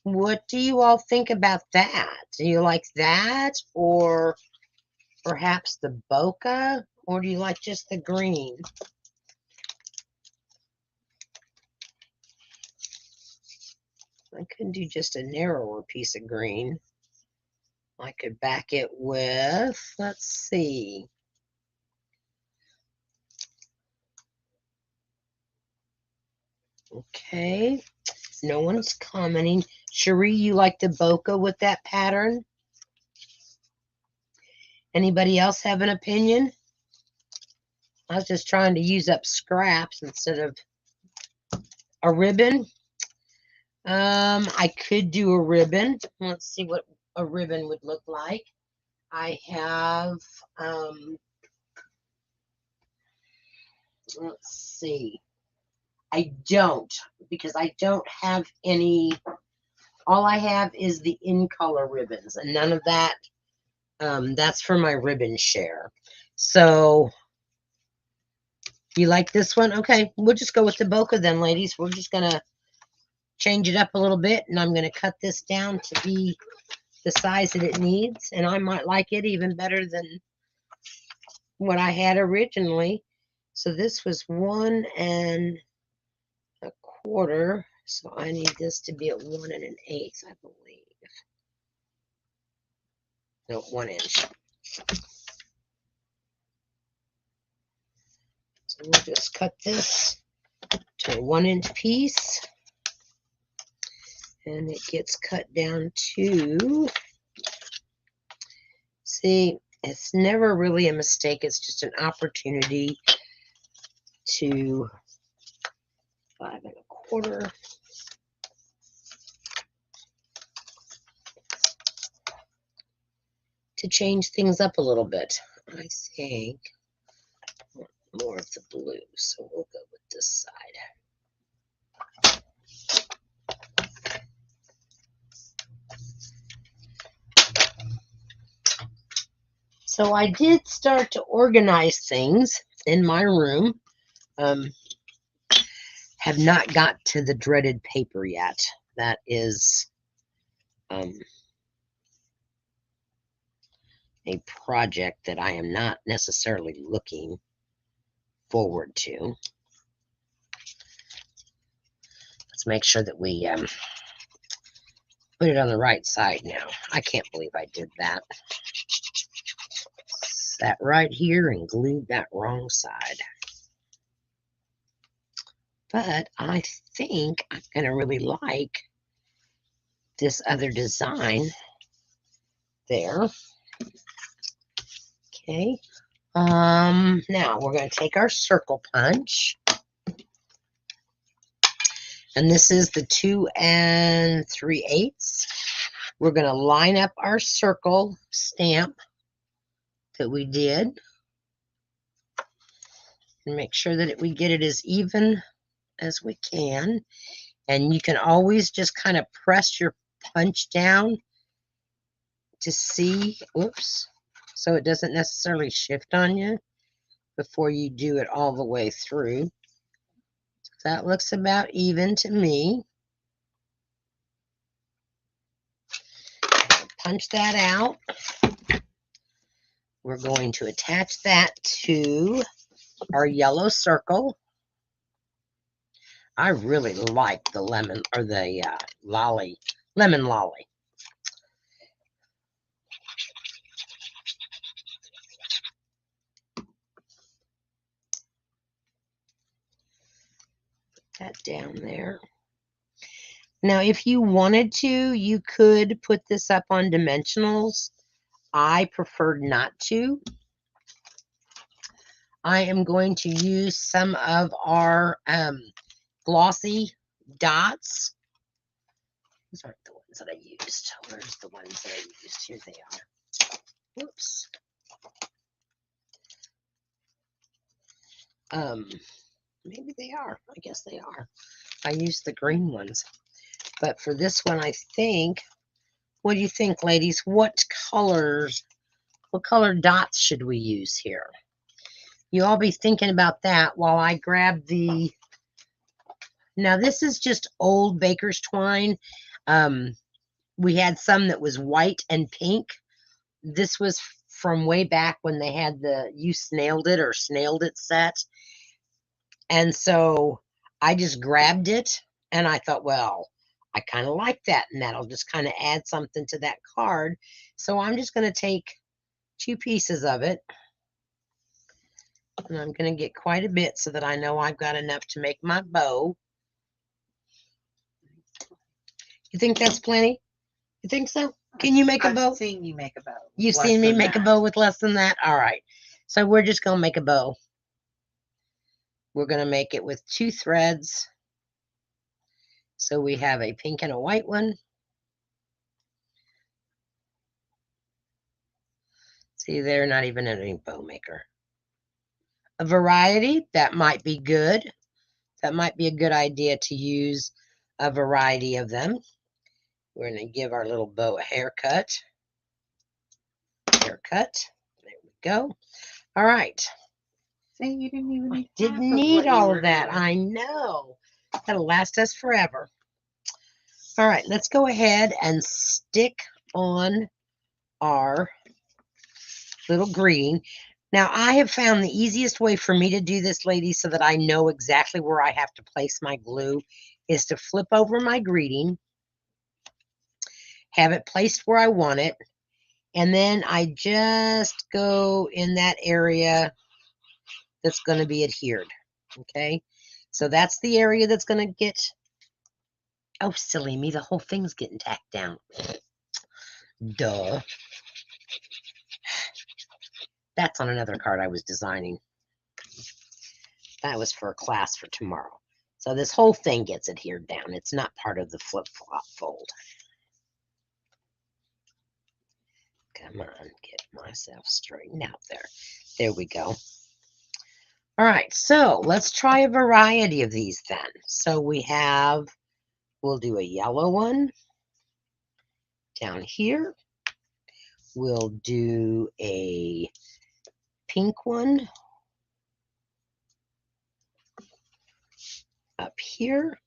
What do you all think about that? Do you like that, or perhaps the bokeh, or do you like just the green? I could do just a narrower piece of green. I could back it with, let's see. Okay, no one's commenting. Cherie, you like the bokeh with that pattern? Anybody else have an opinion? I was just trying to use up scraps instead of a ribbon. I could do a ribbon. Let's see what a ribbon would look like. I have, let's see. I don't, because I don't have any. All I have is the in color ribbons, and none of that. That's for my ribbon share. So, you like this one? Okay, we'll just go with the bokeh then, ladies. We're just gonna change it up a little bit, and I'm gonna cut this down to be the size that it needs, and I might like it even better than what I had originally. So this was 1 1/4. So I need this to be at 1 1/8, I believe. No, 1 inch. So we'll just cut this to a 1 inch piece. And it gets cut down to, see, it's never really a mistake. It's just an opportunity to 5 1/4. To change things up a little bit. I think more of the blue, so we'll go with this side. So I did start to organize things in my room. Have not got to the dreaded paper yet. That is a project that I am not necessarily looking forward to. Let's make sure that we put it on the right side now. I can't believe I did that. Sat right here and glued that wrong side. But I think I'm going to really like this other design there. Okay. Now we're going to take our circle punch. And this is the 2 3/8. We're going to line up our circle stamp that we did and make sure that we get it as even as we can. And you can always just kind of press your punch down to see, oops, so it doesn't necessarily shift on you before you do it all the way through. So that looks about even to me. Punch that out. We're going to attach that to our yellow circle. I really like the lemon or the lemon lolly. Put that down there. Now, if you wanted to, you could put this up on dimensionals. I preferred not to. I am going to use some of our glossy dots. These aren't the ones that I used. Where's the ones that I used? Here they are. Whoops. Maybe they are. I guess they are. I used the green ones. But for this one, I think, what do you think, ladies? What color dots should we use here? You all be thinking about that while I grab the, now this is just old baker's twine. We had some that was white and pink. This was from way back when they had the You Snailed It or Snailed It set. And so I just grabbed it and I thought, well, I kind of like that, and that'll just kind of add something to that card. So I'm just going to take 2 pieces of it, and I'm going to get quite a bit so that I know I've got enough to make my bow. You think that's plenty? You think so? Can you make a bow? I've seen you make a bow. You've seen me make a bow with less than that? All right. So we're just going to make a bow. We're going to make it with 2 threads. So we have a pink and a white one. See, they're not even any bow maker. A variety, that might be good. That might be a good idea to use a variety of them. We're going to give our little bow a haircut. There we go. All right. See, you didn't even need, didn't need all of that. I know. That'll last us forever. All right, let's go ahead and stick on our little greeting. Now, I have found the easiest way for me to do this, ladies, so that I know exactly where I have to place my glue, is to flip over my greeting, have it placed where I want it, and then I just go in that area that's going to be adhered. Okay, so that's the area that's going to get, oh, silly me, the whole thing's getting tacked down. Duh. That's on another card I was designing. That was for a class for tomorrow. So this whole thing gets adhered down. It's not part of the flip-flop fold. Come on, get myself straightened out there. There we go. All right, so let's try a variety of these then. So we have, we'll do a yellow one down here. We'll do a pink one up here.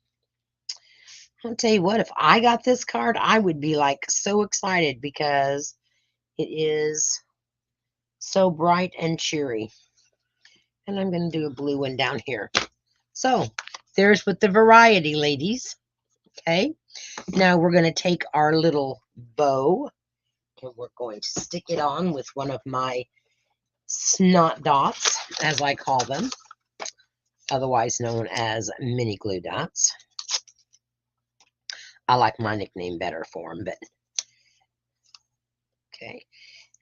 I'll tell you what, if I got this card, I would be like so excited because it is So bright and cheery. And I'm going to do a blue one down here. So there's with the variety, ladies. Okay. Now we're going to take our little bow and we're going to stick it on with one of my snot dots, as I call them, otherwise known as mini glue dots. I like my nickname better for them, but okay.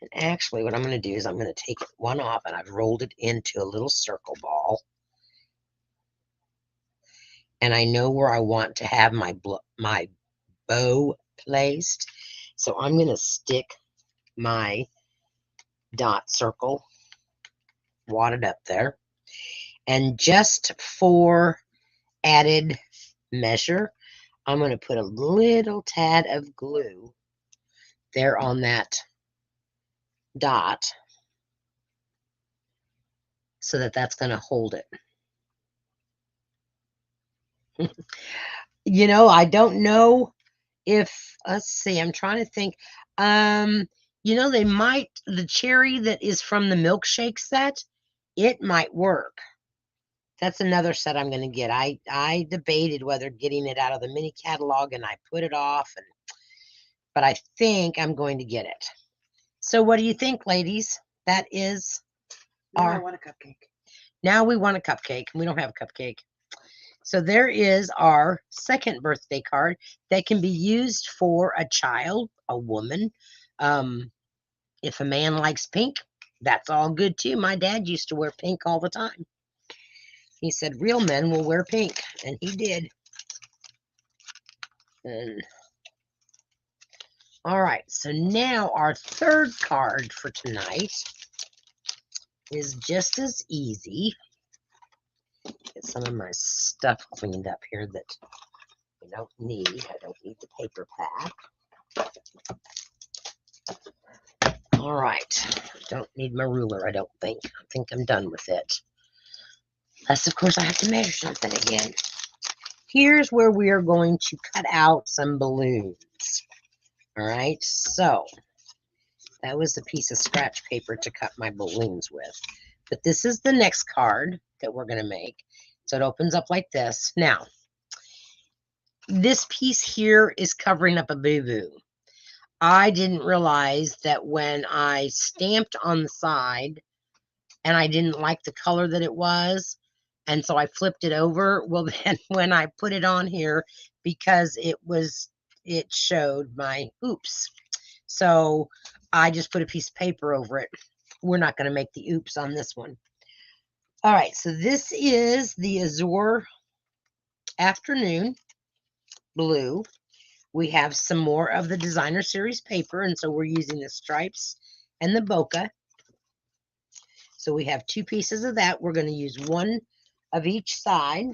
And actually what I'm going to do is I'm going to take one off and I've rolled it into a little circle ball. And I know where I want to have my bow placed. So I'm going to stick my dot circle wadded up there. And just for added measure, I'm going to put a little tad of glue there on that dot so that that's going to hold it. You know, I don't know if, let's see, I'm trying to think. You know, they might, the cherry that is from the milkshake set, it might work. That's another set I'm going to get. I debated whether getting it out of the mini catalog and I put it off, but I think I'm going to get it. So what do you think, ladies? That is I want a cupcake. Now we want a cupcake. We don't have a cupcake. So there is our second birthday card that can be used for a child, a woman. If a man likes pink, that's all good too. My dad used to wear pink all the time. He said real men will wear pink, and he did. And all right, so now our third card for tonight is just as easy. Get some of my stuff cleaned up here that I don't need. I don't need the paper pack. All right. Don't need my ruler, I don't think. I think I'm done with it. Unless, of course, I have to measure something again. Here's where we are going to cut out some balloons. All right. So that was the piece of scratch paper to cut my balloons with. But this is the next card that we're going to make. So it opens up like this. Now, this piece here is covering up a boo-boo. I didn't realize that when I stamped on the side and I didn't like the color that it was, and so I flipped it over. Well, then when I put it on here, because it showed my oops. So I just put a piece of paper over it. We're not going to make the oops on this one. All right, so this is the Azure Afternoon Blue. We have some more of the Designer Series paper, and so we're using the stripes and the bokeh. So we have two pieces of that. We're going to use one of each side.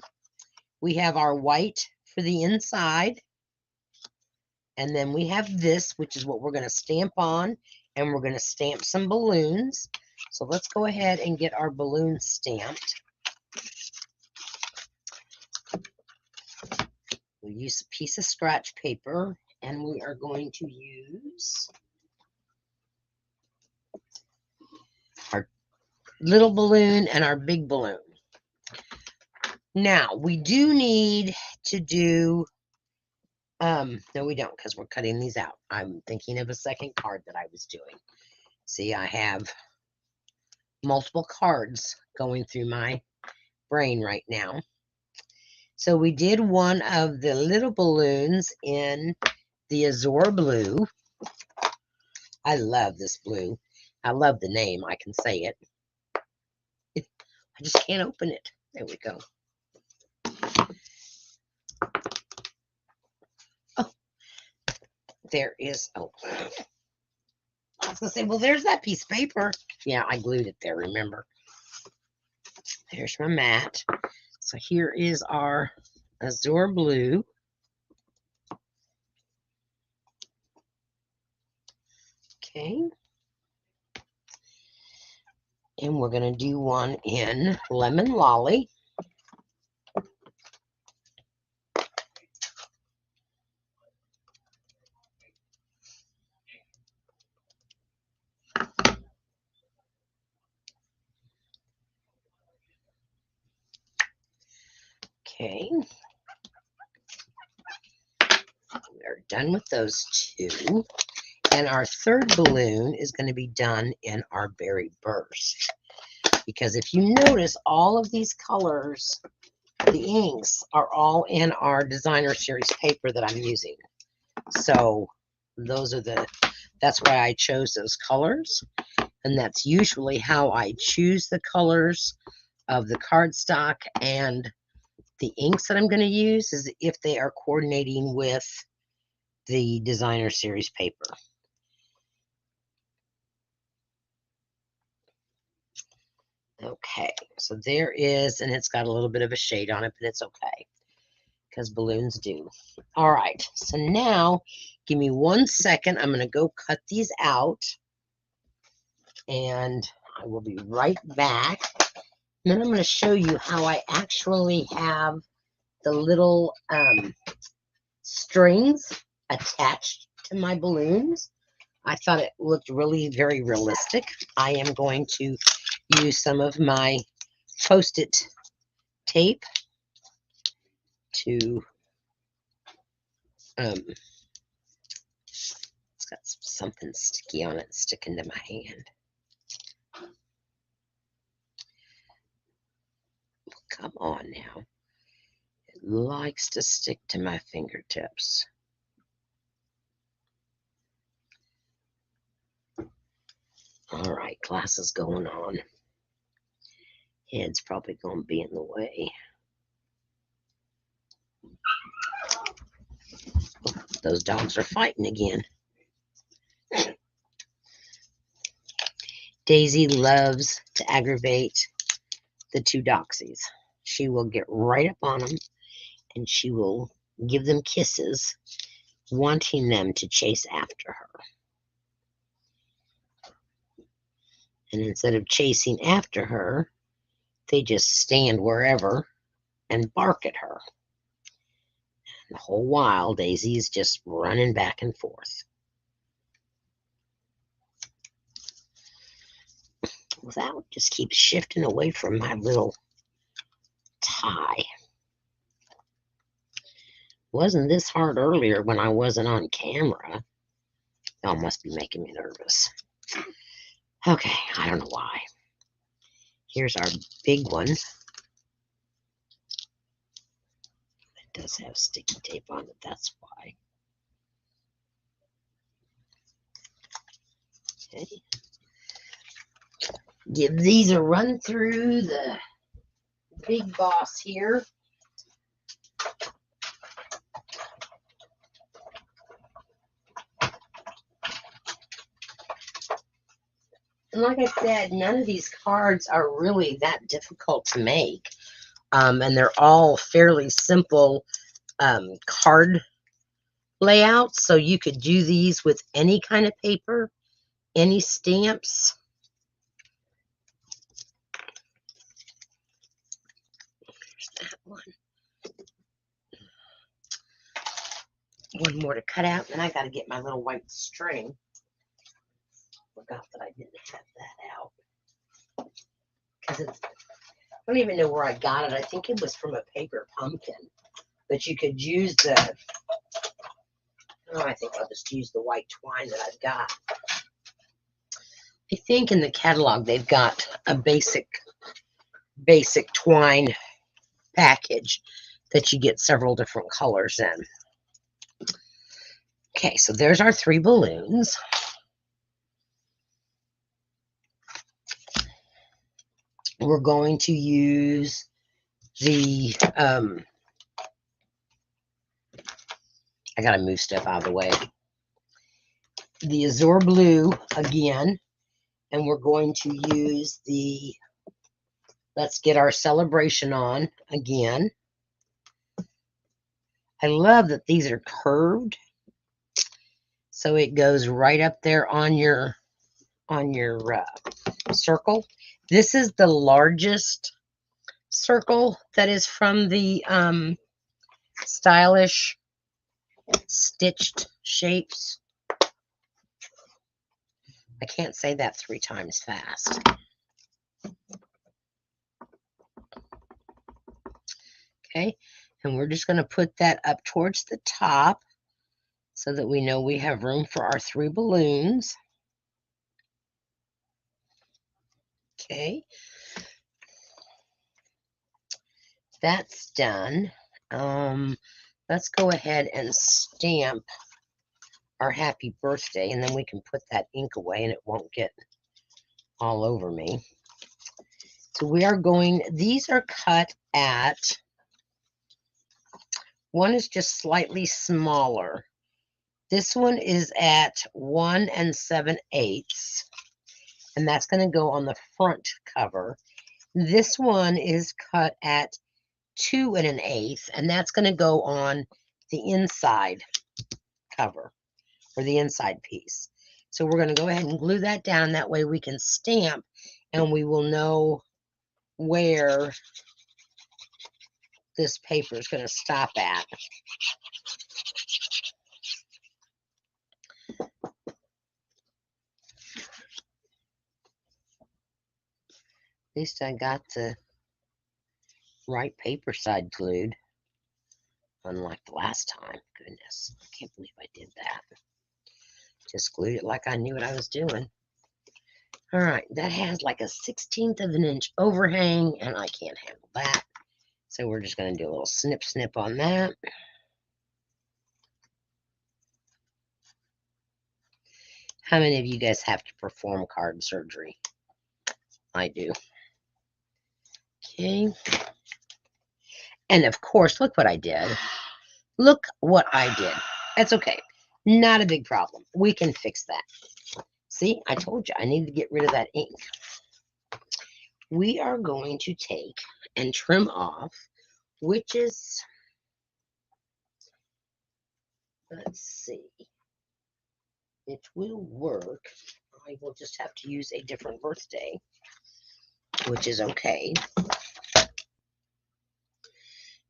We have our white for the inside. And then we have this, which is what we're going to stamp on, and we're going to stamp some balloons. So let's go ahead and get our balloons stamped. We use a piece of scratch paper, and we are going to use our little balloon and our big balloon. Now, we do need to do, no, we don't, because we're cutting these out. I'm thinking of a second card that I was doing. See, I have multiple cards going through my brain right now. So we did one of the little balloons in the Azure Blue. I love this blue. I love the name. I can say it. I just can't open it. There we go. Oh, there is. Oh, I was going to say, well, there's that piece of paper. Yeah, I glued it there, remember? There's my mat. So here is our Azure Blue. Okay. And we're going to do one in Lemon Lolly. Okay. We're done with those two. And our third balloon is going to be done in our berry burst. Because if you notice, all of these colors, the inks, are all in our designer series paper that I'm using. So those are that's why I chose those colors. And that's usually how I choose the colors of the cardstock and the inks that I'm going to use, is if they are coordinating with the designer series paper. Okay, so there is, and it's got a little bit of a shade on it, but it's okay because balloons do. All right, so now give me 1 second. I'm going to go cut these out and I will be right back. And then I'm going to show you how I actually have the little strings attached to my balloons. I thought it looked really very realistic. I am going to use some of my Post-it tape to it's got something sticky on it sticking to my hand. Come on now. It likes to stick to my fingertips. All right, glasses going on. Head's probably going to be in the way. Those dogs are fighting again. Daisy loves to aggravate the two doxies. She will get right up on them and she will give them kisses, wanting them to chase after her. And instead of chasing after her, they just stand wherever and bark at her. And the whole while, Daisy's just running back and forth. Well, that one just keeps shifting away from my little tie. Wasn't this hard earlier when I wasn't on camera? Oh, must be making me nervous. Okay, I don't know why. Here's our big one. It does have sticky tape on it, that's why. Okay. Give these a run through the big boss here. And like I said, none of these cards are really that difficult to make. And they're all fairly simple card layouts. So you could do these with any kind of paper, any stamps. There's that one. One more to cut out, and I got to get my little white string. Forgot that I didn't have that out. Because I don't even know where I got it. I think it was from a paper pumpkin. But you could use the, oh, I think I'll just use the white twine that I've got. I think in the catalog they've got a basic twine package that you get several different colors in. Okay, so there's our 3 balloons. We're going to use the, I gotta move stuff out of the way. The Azure Blue again, and we're going to use the Let's Get Our Celebration On again. I love that these are curved, so it goes right up there on your circle. This is the largest circle that is from the Stylish Stitched Shapes. I can't say that 3 times fast. Okay, And we're just going to put that up towards the top so that we know we have room for our 3 balloons. Okay. That's done. Let's go ahead and stamp our happy birthday, and then we can put that ink away and it won't get all over me. So we are going, these are cut at, one is just slightly smaller. This one is at 1 7/8, and that's going to go on the front cover. This one is cut at 2 1/8, and that's going to go on the inside cover, or the inside piece. So we're going to go ahead and glue that down. That way we can stamp and we will know where this paper is going to stop at. At least I got the right paper side glued, unlike the last time. Goodness, I can't believe I did that. Just glued it like I knew what I was doing. All right, that has like a 1/16 of an inch overhang, and I can't handle that. So we're just going to do a little snip snip on that. How many of you guys have to perform card surgery? I do. Okay. And of course, look what I did. Look what I did. That's okay. Not a big problem. We can fix that. See, I told you I need to get rid of that ink. We are going to take and trim off, which is, let's see, it will work. I will just have to use a different birthday, which is okay.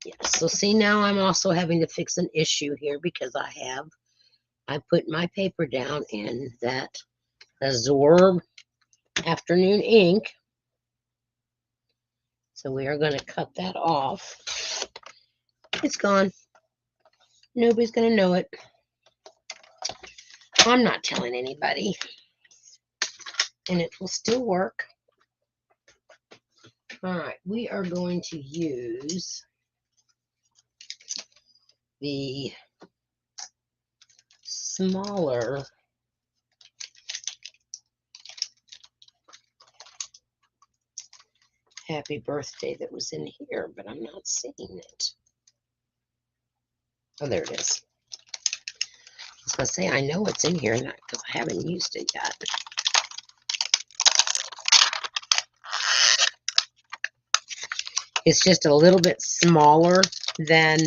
Yeah, so see, now I'm also having to fix an issue here because I put my paper down in that Absorb afternoon ink. So we are going to cut that off. It's gone. Nobody's going to know it. I'm not telling anybody. And it will still work. All right, we are going to use the smaller happy birthday that was in here, but I'm not seeing it. Oh, there it is. I was going to say, I know it's in here because I haven't used it yet. It's just a little bit smaller than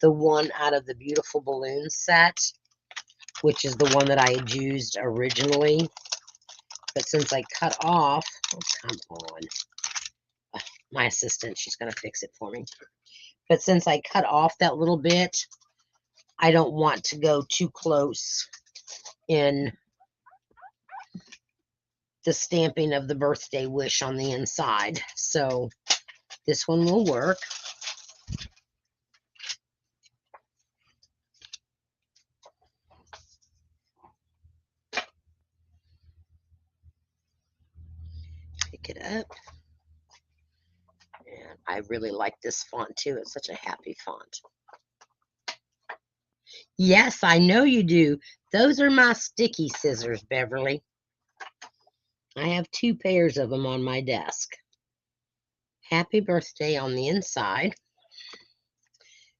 the one out of the Beautiful Balloon set, which is the one that I had used originally. But since I cut off, oh, come on. My assistant, she's going to fix it for me. But since I cut off that little bit, I don't want to go too close in the stamping of the birthday wish on the inside. So this one will work. Pick it up. And I really like this font too. It's such a happy font. Yes, I know you do. Those are my sticky scissors, Beverly. I have 2 pairs of them on my desk. Happy birthday on the inside.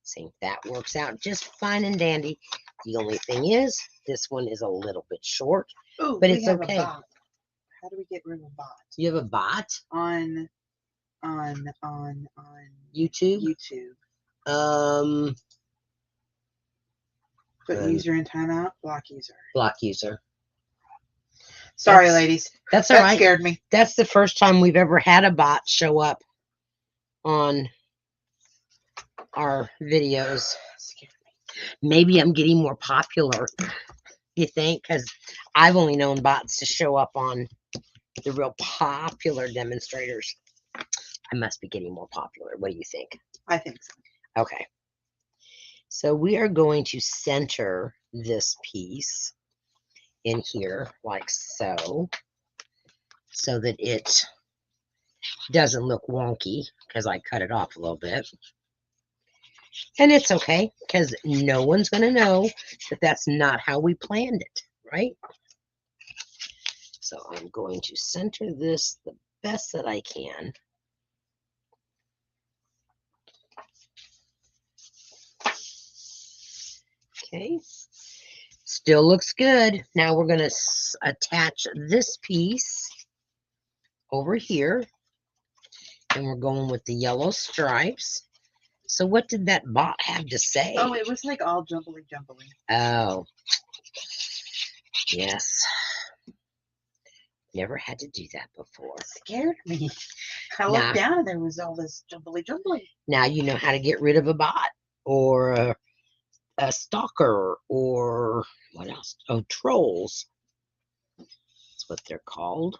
See, that works out just fine and dandy. The only thing is, this one is a little bit short, Ooh, but it's okay. How do we get rid of a bot? You have a bot On YouTube? YouTube. Put user in timeout, block user. Block user. Sorry, ladies. That's all right. That scared me. That's the first time we've ever had a bot show up on our videos. Maybe I'm getting more popular, you think? Because I've only known bots to show up on the real popular demonstrators. I must be getting more popular. What do you think? I think so. Okay. So we are going to center this piece in here like so that it doesn't look wonky because I cut it off a little bit. And it's okay because no one's going to know that that's not how we planned it, right? So I'm going to center this the best that I can. Okay, still looks good. Now we're going to attach this piece over here, and we're going with the yellow stripes. So what did that bot have to say? Oh, it was like all jumbly. Oh, yes. Never had to do that before. It scared me. I looked down and there was all this jumbly. Now you know how to get rid of a bot or a stalker or what else? Oh, trolls. That's what they're called.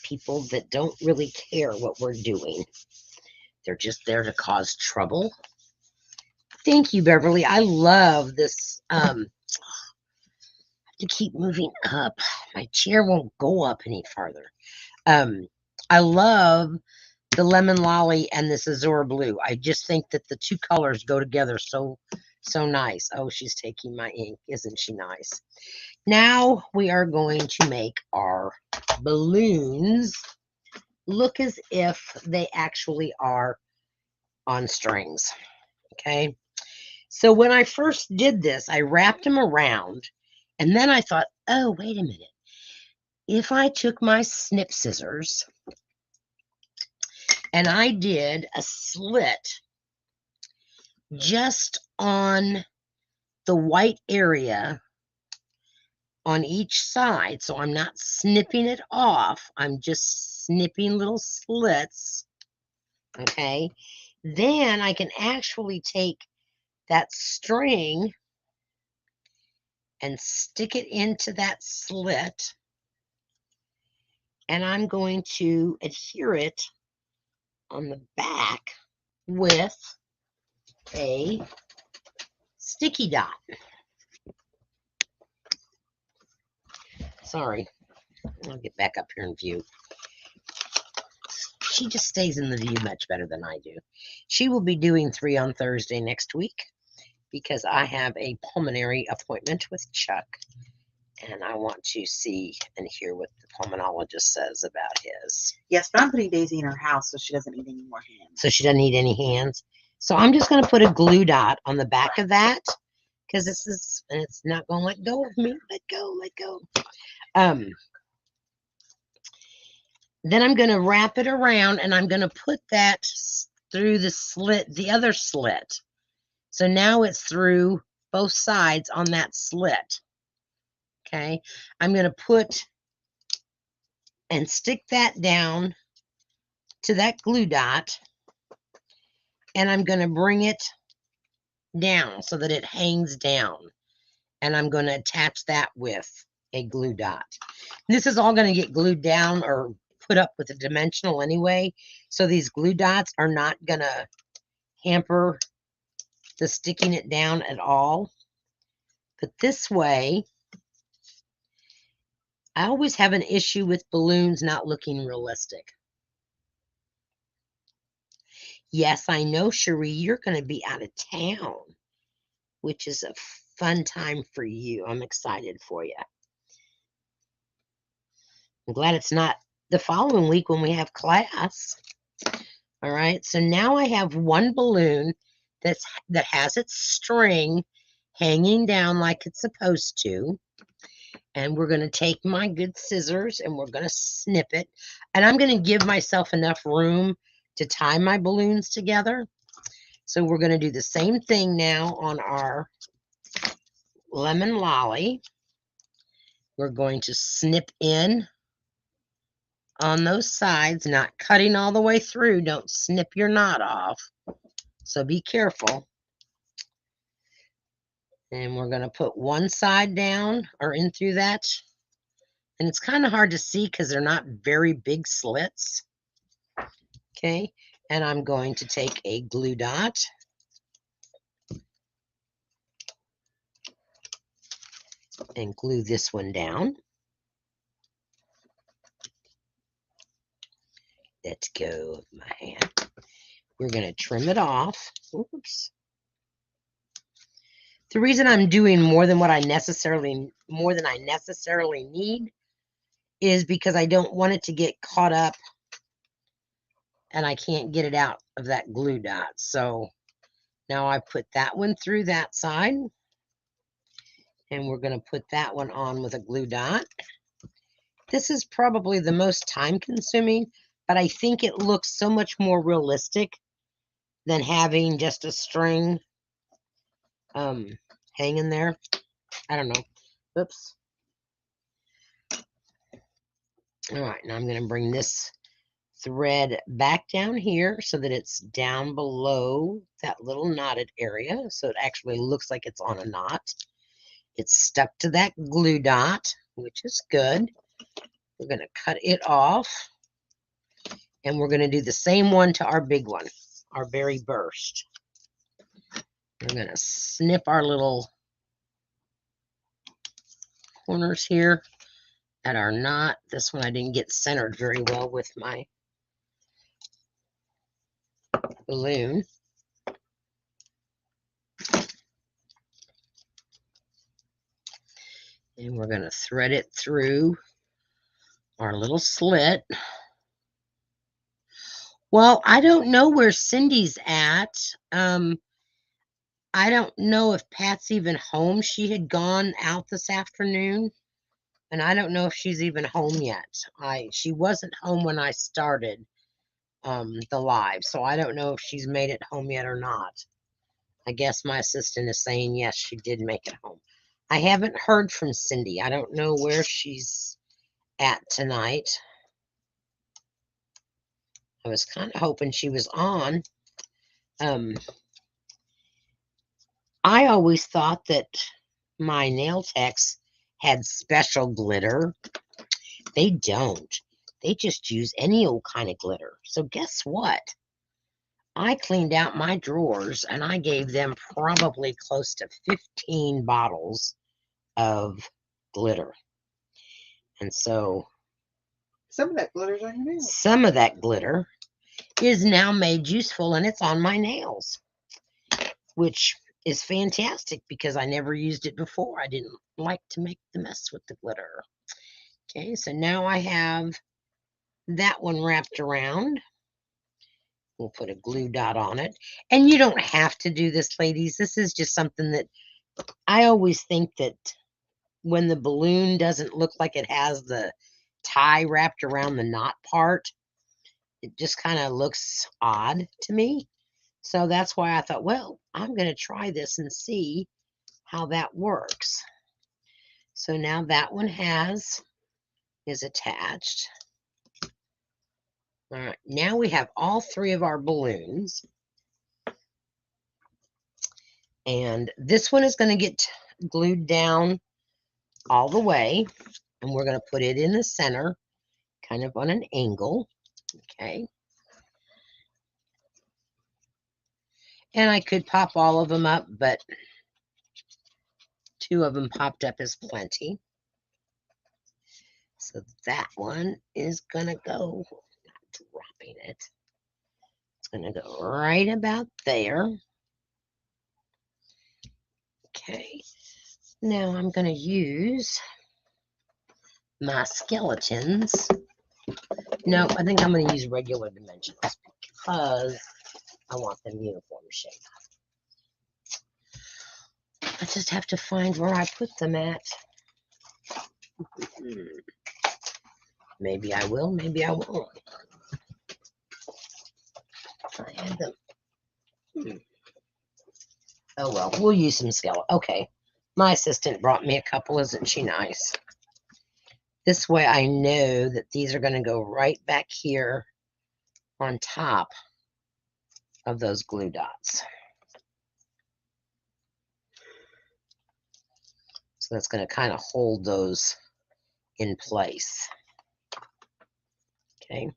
People that don't really care what we're doing. They're just there to cause trouble. Thank you, Beverly. I love this. I have to keep moving up. My chair won't go up any farther. I love the lemon lolly and this azure blue. I just think that the two colors go together so nice. Oh, she's taking my ink. Isn't she nice? Now we are going to make our balloons look as if they actually are on strings. Okay. So when I first did this, I wrapped them around and then I thought, oh, wait a minute. If I took my snip scissors and I did a slit just on the white area on each side, so I'm not snipping it off, I'm just snipping little slits, okay, then I can actually take that string and stick it into that slit, and I'm going to adhere it on the back with a sticky dot. Sorry, I'll get back up here in view. She just stays in the view much better than I do. She will be doing 3 on Thursday next week because I have a pulmonary appointment with Chuck, and I want to see and hear what the pulmonologist says about his. Yes, but I'm putting Daisy in her house so she doesn't need any more hands. So she doesn't need any hands. So I'm just going to put a glue dot on the back of that because this is, and it's not going to let go of me. Let go, let go. Then I'm going to wrap it around and I'm going to put that through the slit, the other slit. So now it's through both sides on that slit. Okay. I'm going to put and stick that down to that glue dot. And I'm going to bring it down so that it hangs down. And I'm going to attach that with a glue dot. This is all going to get glued down or put up with a dimensional anyway, so these glue dots are not gonna hamper the sticking it down at all. But this way, I always have an issue with balloons not looking realistic. Yes, I know, Cherie, you're going to be out of town, which is a fun time for you. I'm excited for you. I'm glad it's not the following week when we have class. All right, so now I have one balloon that has its string hanging down like it's supposed to. And we're going to take my good scissors and we're going to snip it. And I'm going to give myself enough room to tie my balloons together. So we're going to do the same thing now on our lemon lolly. We're going to snip in on those sides, not cutting all the way through. Don't snip your knot off. So be careful. And we're going to put one side down or in through that. And it's kind of hard to see because they're not very big slits. Okay. And I'm going to take a glue dot. and glue this one down. Let go of my hand. We're going to trim it off. Oops. The reason I'm doing more than I necessarily need is because I don't want it to get caught up and I can't get it out of that glue dot. So now I put that one through that side, and we're going to put that one on with a glue dot. This is probably the most time consuming, but I think it looks so much more realistic than having just a string hanging there. I don't know. Oops. All right, now I'm going to bring this thread back down here so that it's down below that little knotted area, so it actually looks like it's on a knot. It's stuck to that glue dot, which is good. We're going to cut it off, and we're going to do the same one to our big one, our berry burst. We're going to snip our little corners here at our knot. This one I didn't get centered very well with my balloon. And we're going to thread it through our little slit. Well, I don't know where Cindy's at. I don't know if Pat's even home. She had gone out this afternoon, and I don't know if she's even home yet. She wasn't home when I started the live, so I don't know if she's made it home yet or not. I guess my assistant is saying yes, she did make it home. I haven't heard from Cindy. I don't know where she's at tonight. I was kind of hoping she was on. I always thought that my nail techs had special glitter. They don't. They just use any old kind of glitter. So guess what? I cleaned out my drawers and I gave them probably close to 15 bottles of glitter. And so some of that glitter's on your nails. Some of that glitter is now made useful, and it's on my nails, which is fantastic because I never used it before. I didn't like to make the mess with the glitter. Okay, so now I have that one wrapped around. We'll put a glue dot on it. And you don't have to do this, ladies. This is just something that I always think that when the balloon doesn't look like it has the tie wrapped around the knot part, it just kind of looks odd to me. So that's why I thought, well, I'm going to try this and see how that works. So now that one is attached. All right, now we have all three of our balloons. And this one is going to get glued down all the way. And we're going to put it in the center, kind of on an angle. Okay. And I could pop all of them up, but 2 of them popped up is plenty. So that one is going to go, not dropping it. It's going to go right about there. Okay. Now I'm going to use my skeletons. No, I think I'm going to use regular dimensions because I want them uniform shape. I just have to find where I put them at. Maybe I will, maybe I won't. I had them. Oh well, we'll use some skeleton. Okay. My assistant brought me a couple. Isn't she nice? This way I know that these are going to go right back here on top of those glue dots. So that's going to kind of hold those in place. Okay.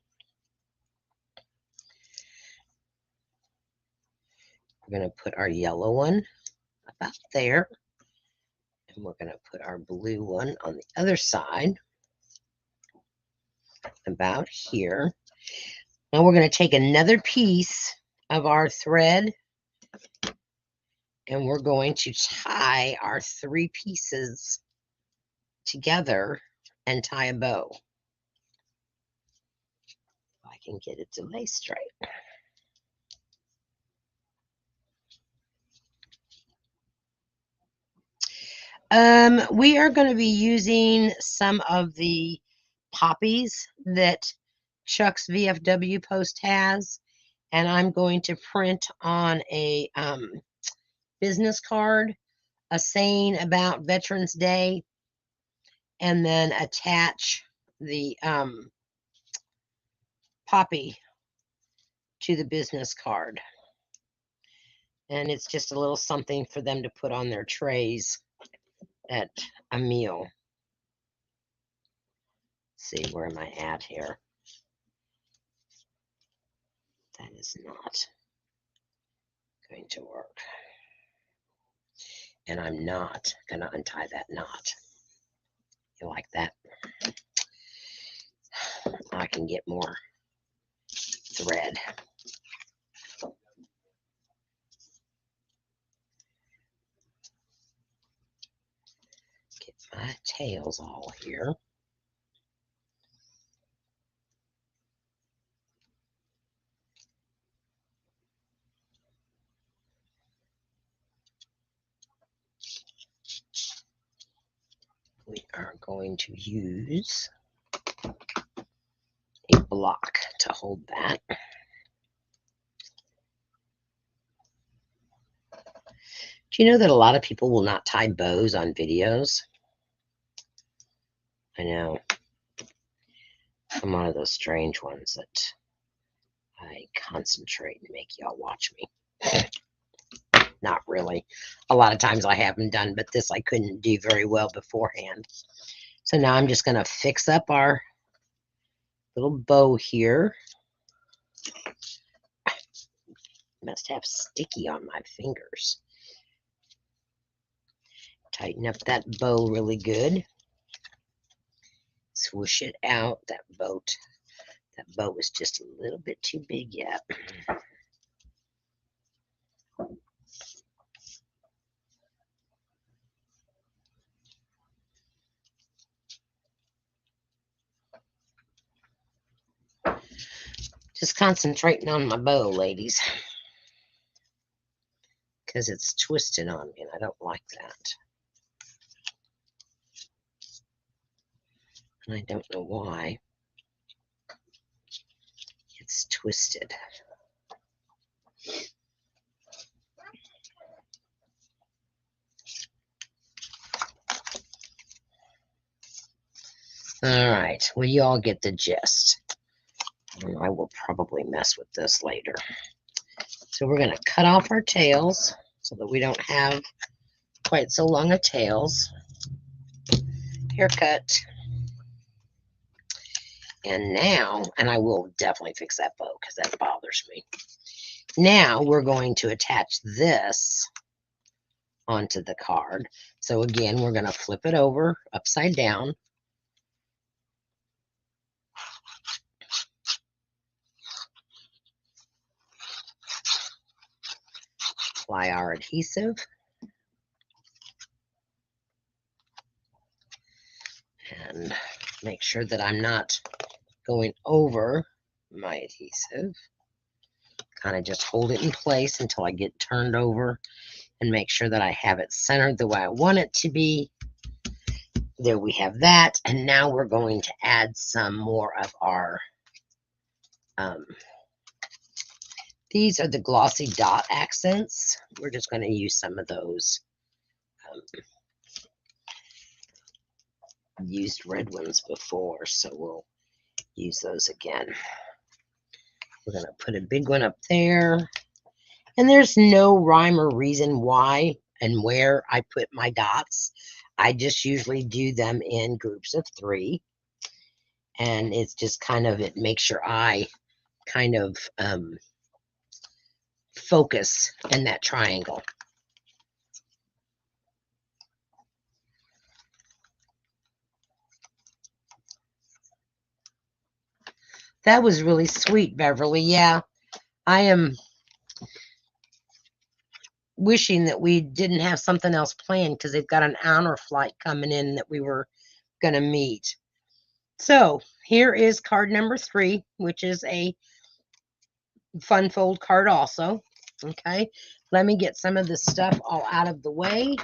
We're going to put our yellow one about there. And we're going to put our blue one on the other side, about here. Now we're going to take another piece of our thread and we're going to tie our 3 pieces together and tie a bow. If I can get it to lay straight. We are going to be using some of the poppies that Chuck's VFW post has, and I'm going to print on a business card a saying about Veterans Day, and then attach the poppy to the business card. And it's just a little something for them to put on their trays at a meal. Let's see, where am I at here? That is not going to work. And I'm not going to untie that knot. You like that? I can get more thread. Get my tails all here. We are going to use a block to hold that. Do you know that a lot of people will not tie bows on videos? I know. I'm one of those strange ones that I concentrate and make y'all watch me. Not really. A lot of times I have them done, but this I couldn't do very well beforehand. So now I'm just going to fix up our little bow here. Must have sticky on my fingers. Tighten up that bow really good. Swoosh it out. That bow is just a little bit too big yet. Just concentrating on my bow, ladies, because it's twisted on me and I don't like that. And I don't know why it's twisted. All right, well, you all get the gist. And I will probably mess with this later. So we're going to cut off our tails so that we don't have quite so long of tails. Haircut. And now, and I will definitely fix that bow because that bothers me. Now we're going to attach this onto the card. So again, we're going to flip it over upside down. Apply our adhesive. And make sure that I'm not going over my adhesive. Kind of just hold it in place until I get turned over and make sure that I have it centered the way I want it to be. There we have that. And now we're going to add some more of our, these are the glossy dot accents. We're just going to use some of those. Used red ones before, so we'll use those again. We're going to put a big one up there. And there's no rhyme or reason why and where I put my dots. I just usually do them in groups of 3. And it's just kind of, it makes your eye kind of focus in that triangle. That was really sweet, Beverly. Yeah, I am wishing that we didn't have something else planned because they've got an honor flight coming in that we were going to meet. So here is card number 3, which is a fun fold card also. Okay, let me get some of this stuff all out of the way.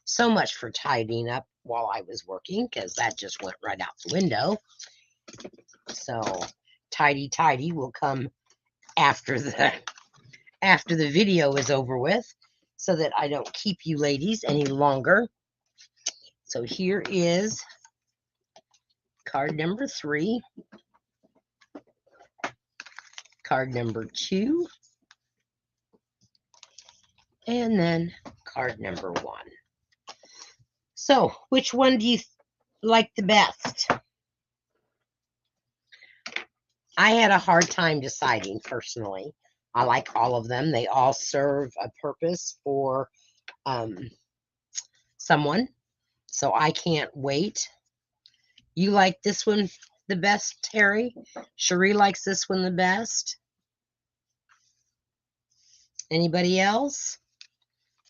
So much for tidying up while I was working, because that just went right out the window. So tidy will come after the video is over with, so that I don't keep you ladies any longer. So here is card number 3, card number 2, and then card number 1. So which one do you like the best? I had a hard time deciding personally. I like all of them. They all serve a purpose for someone. So I can't wait. You like this one the best, Terry? Cherie likes this one the best. Anybody else?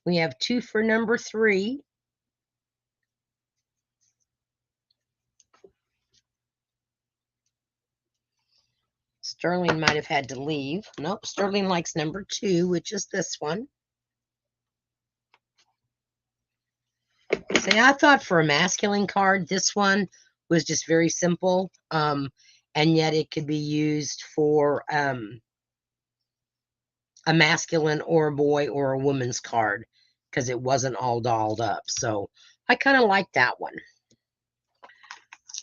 We have 2 for number 3. Sterling might have had to leave. Nope, Sterling likes number 2, which is this one. See, I thought for a masculine card, this one was just very simple, and yet it could be used for a masculine or a boy or a woman's card, because it wasn't all dolled up. So I kind of like that one.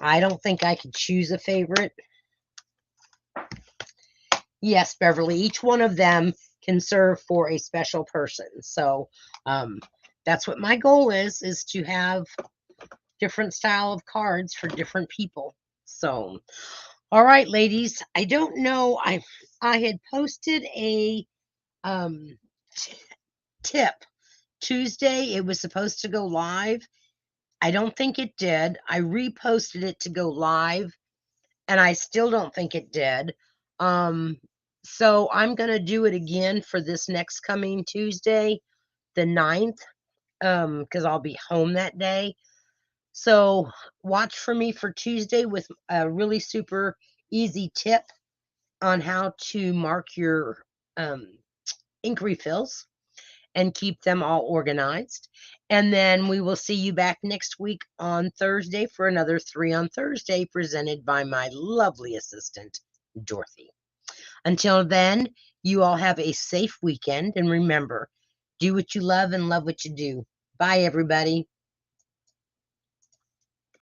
I don't think I could choose a favorite. Yes, Beverly, each one of them can serve for a special person. So that's what my goal is to have different style of cards for different people. So, all right, ladies, I don't know. I had posted a tip Tuesday. It was supposed to go live. I don't think it did. I reposted it to go live, and I still don't think it did. So I'm going to do it again for this next coming Tuesday, the 9th, because I'll be home that day. So watch for me for Tuesday with a really super easy tip on how to mark your ink refills and keep them all organized. And then we will see you back next week on Thursday for another 3 on Thursday presented by my lovely assistant, Dorothy. Until then, you all have a safe weekend, and remember, do what you love and love what you do. Bye, everybody.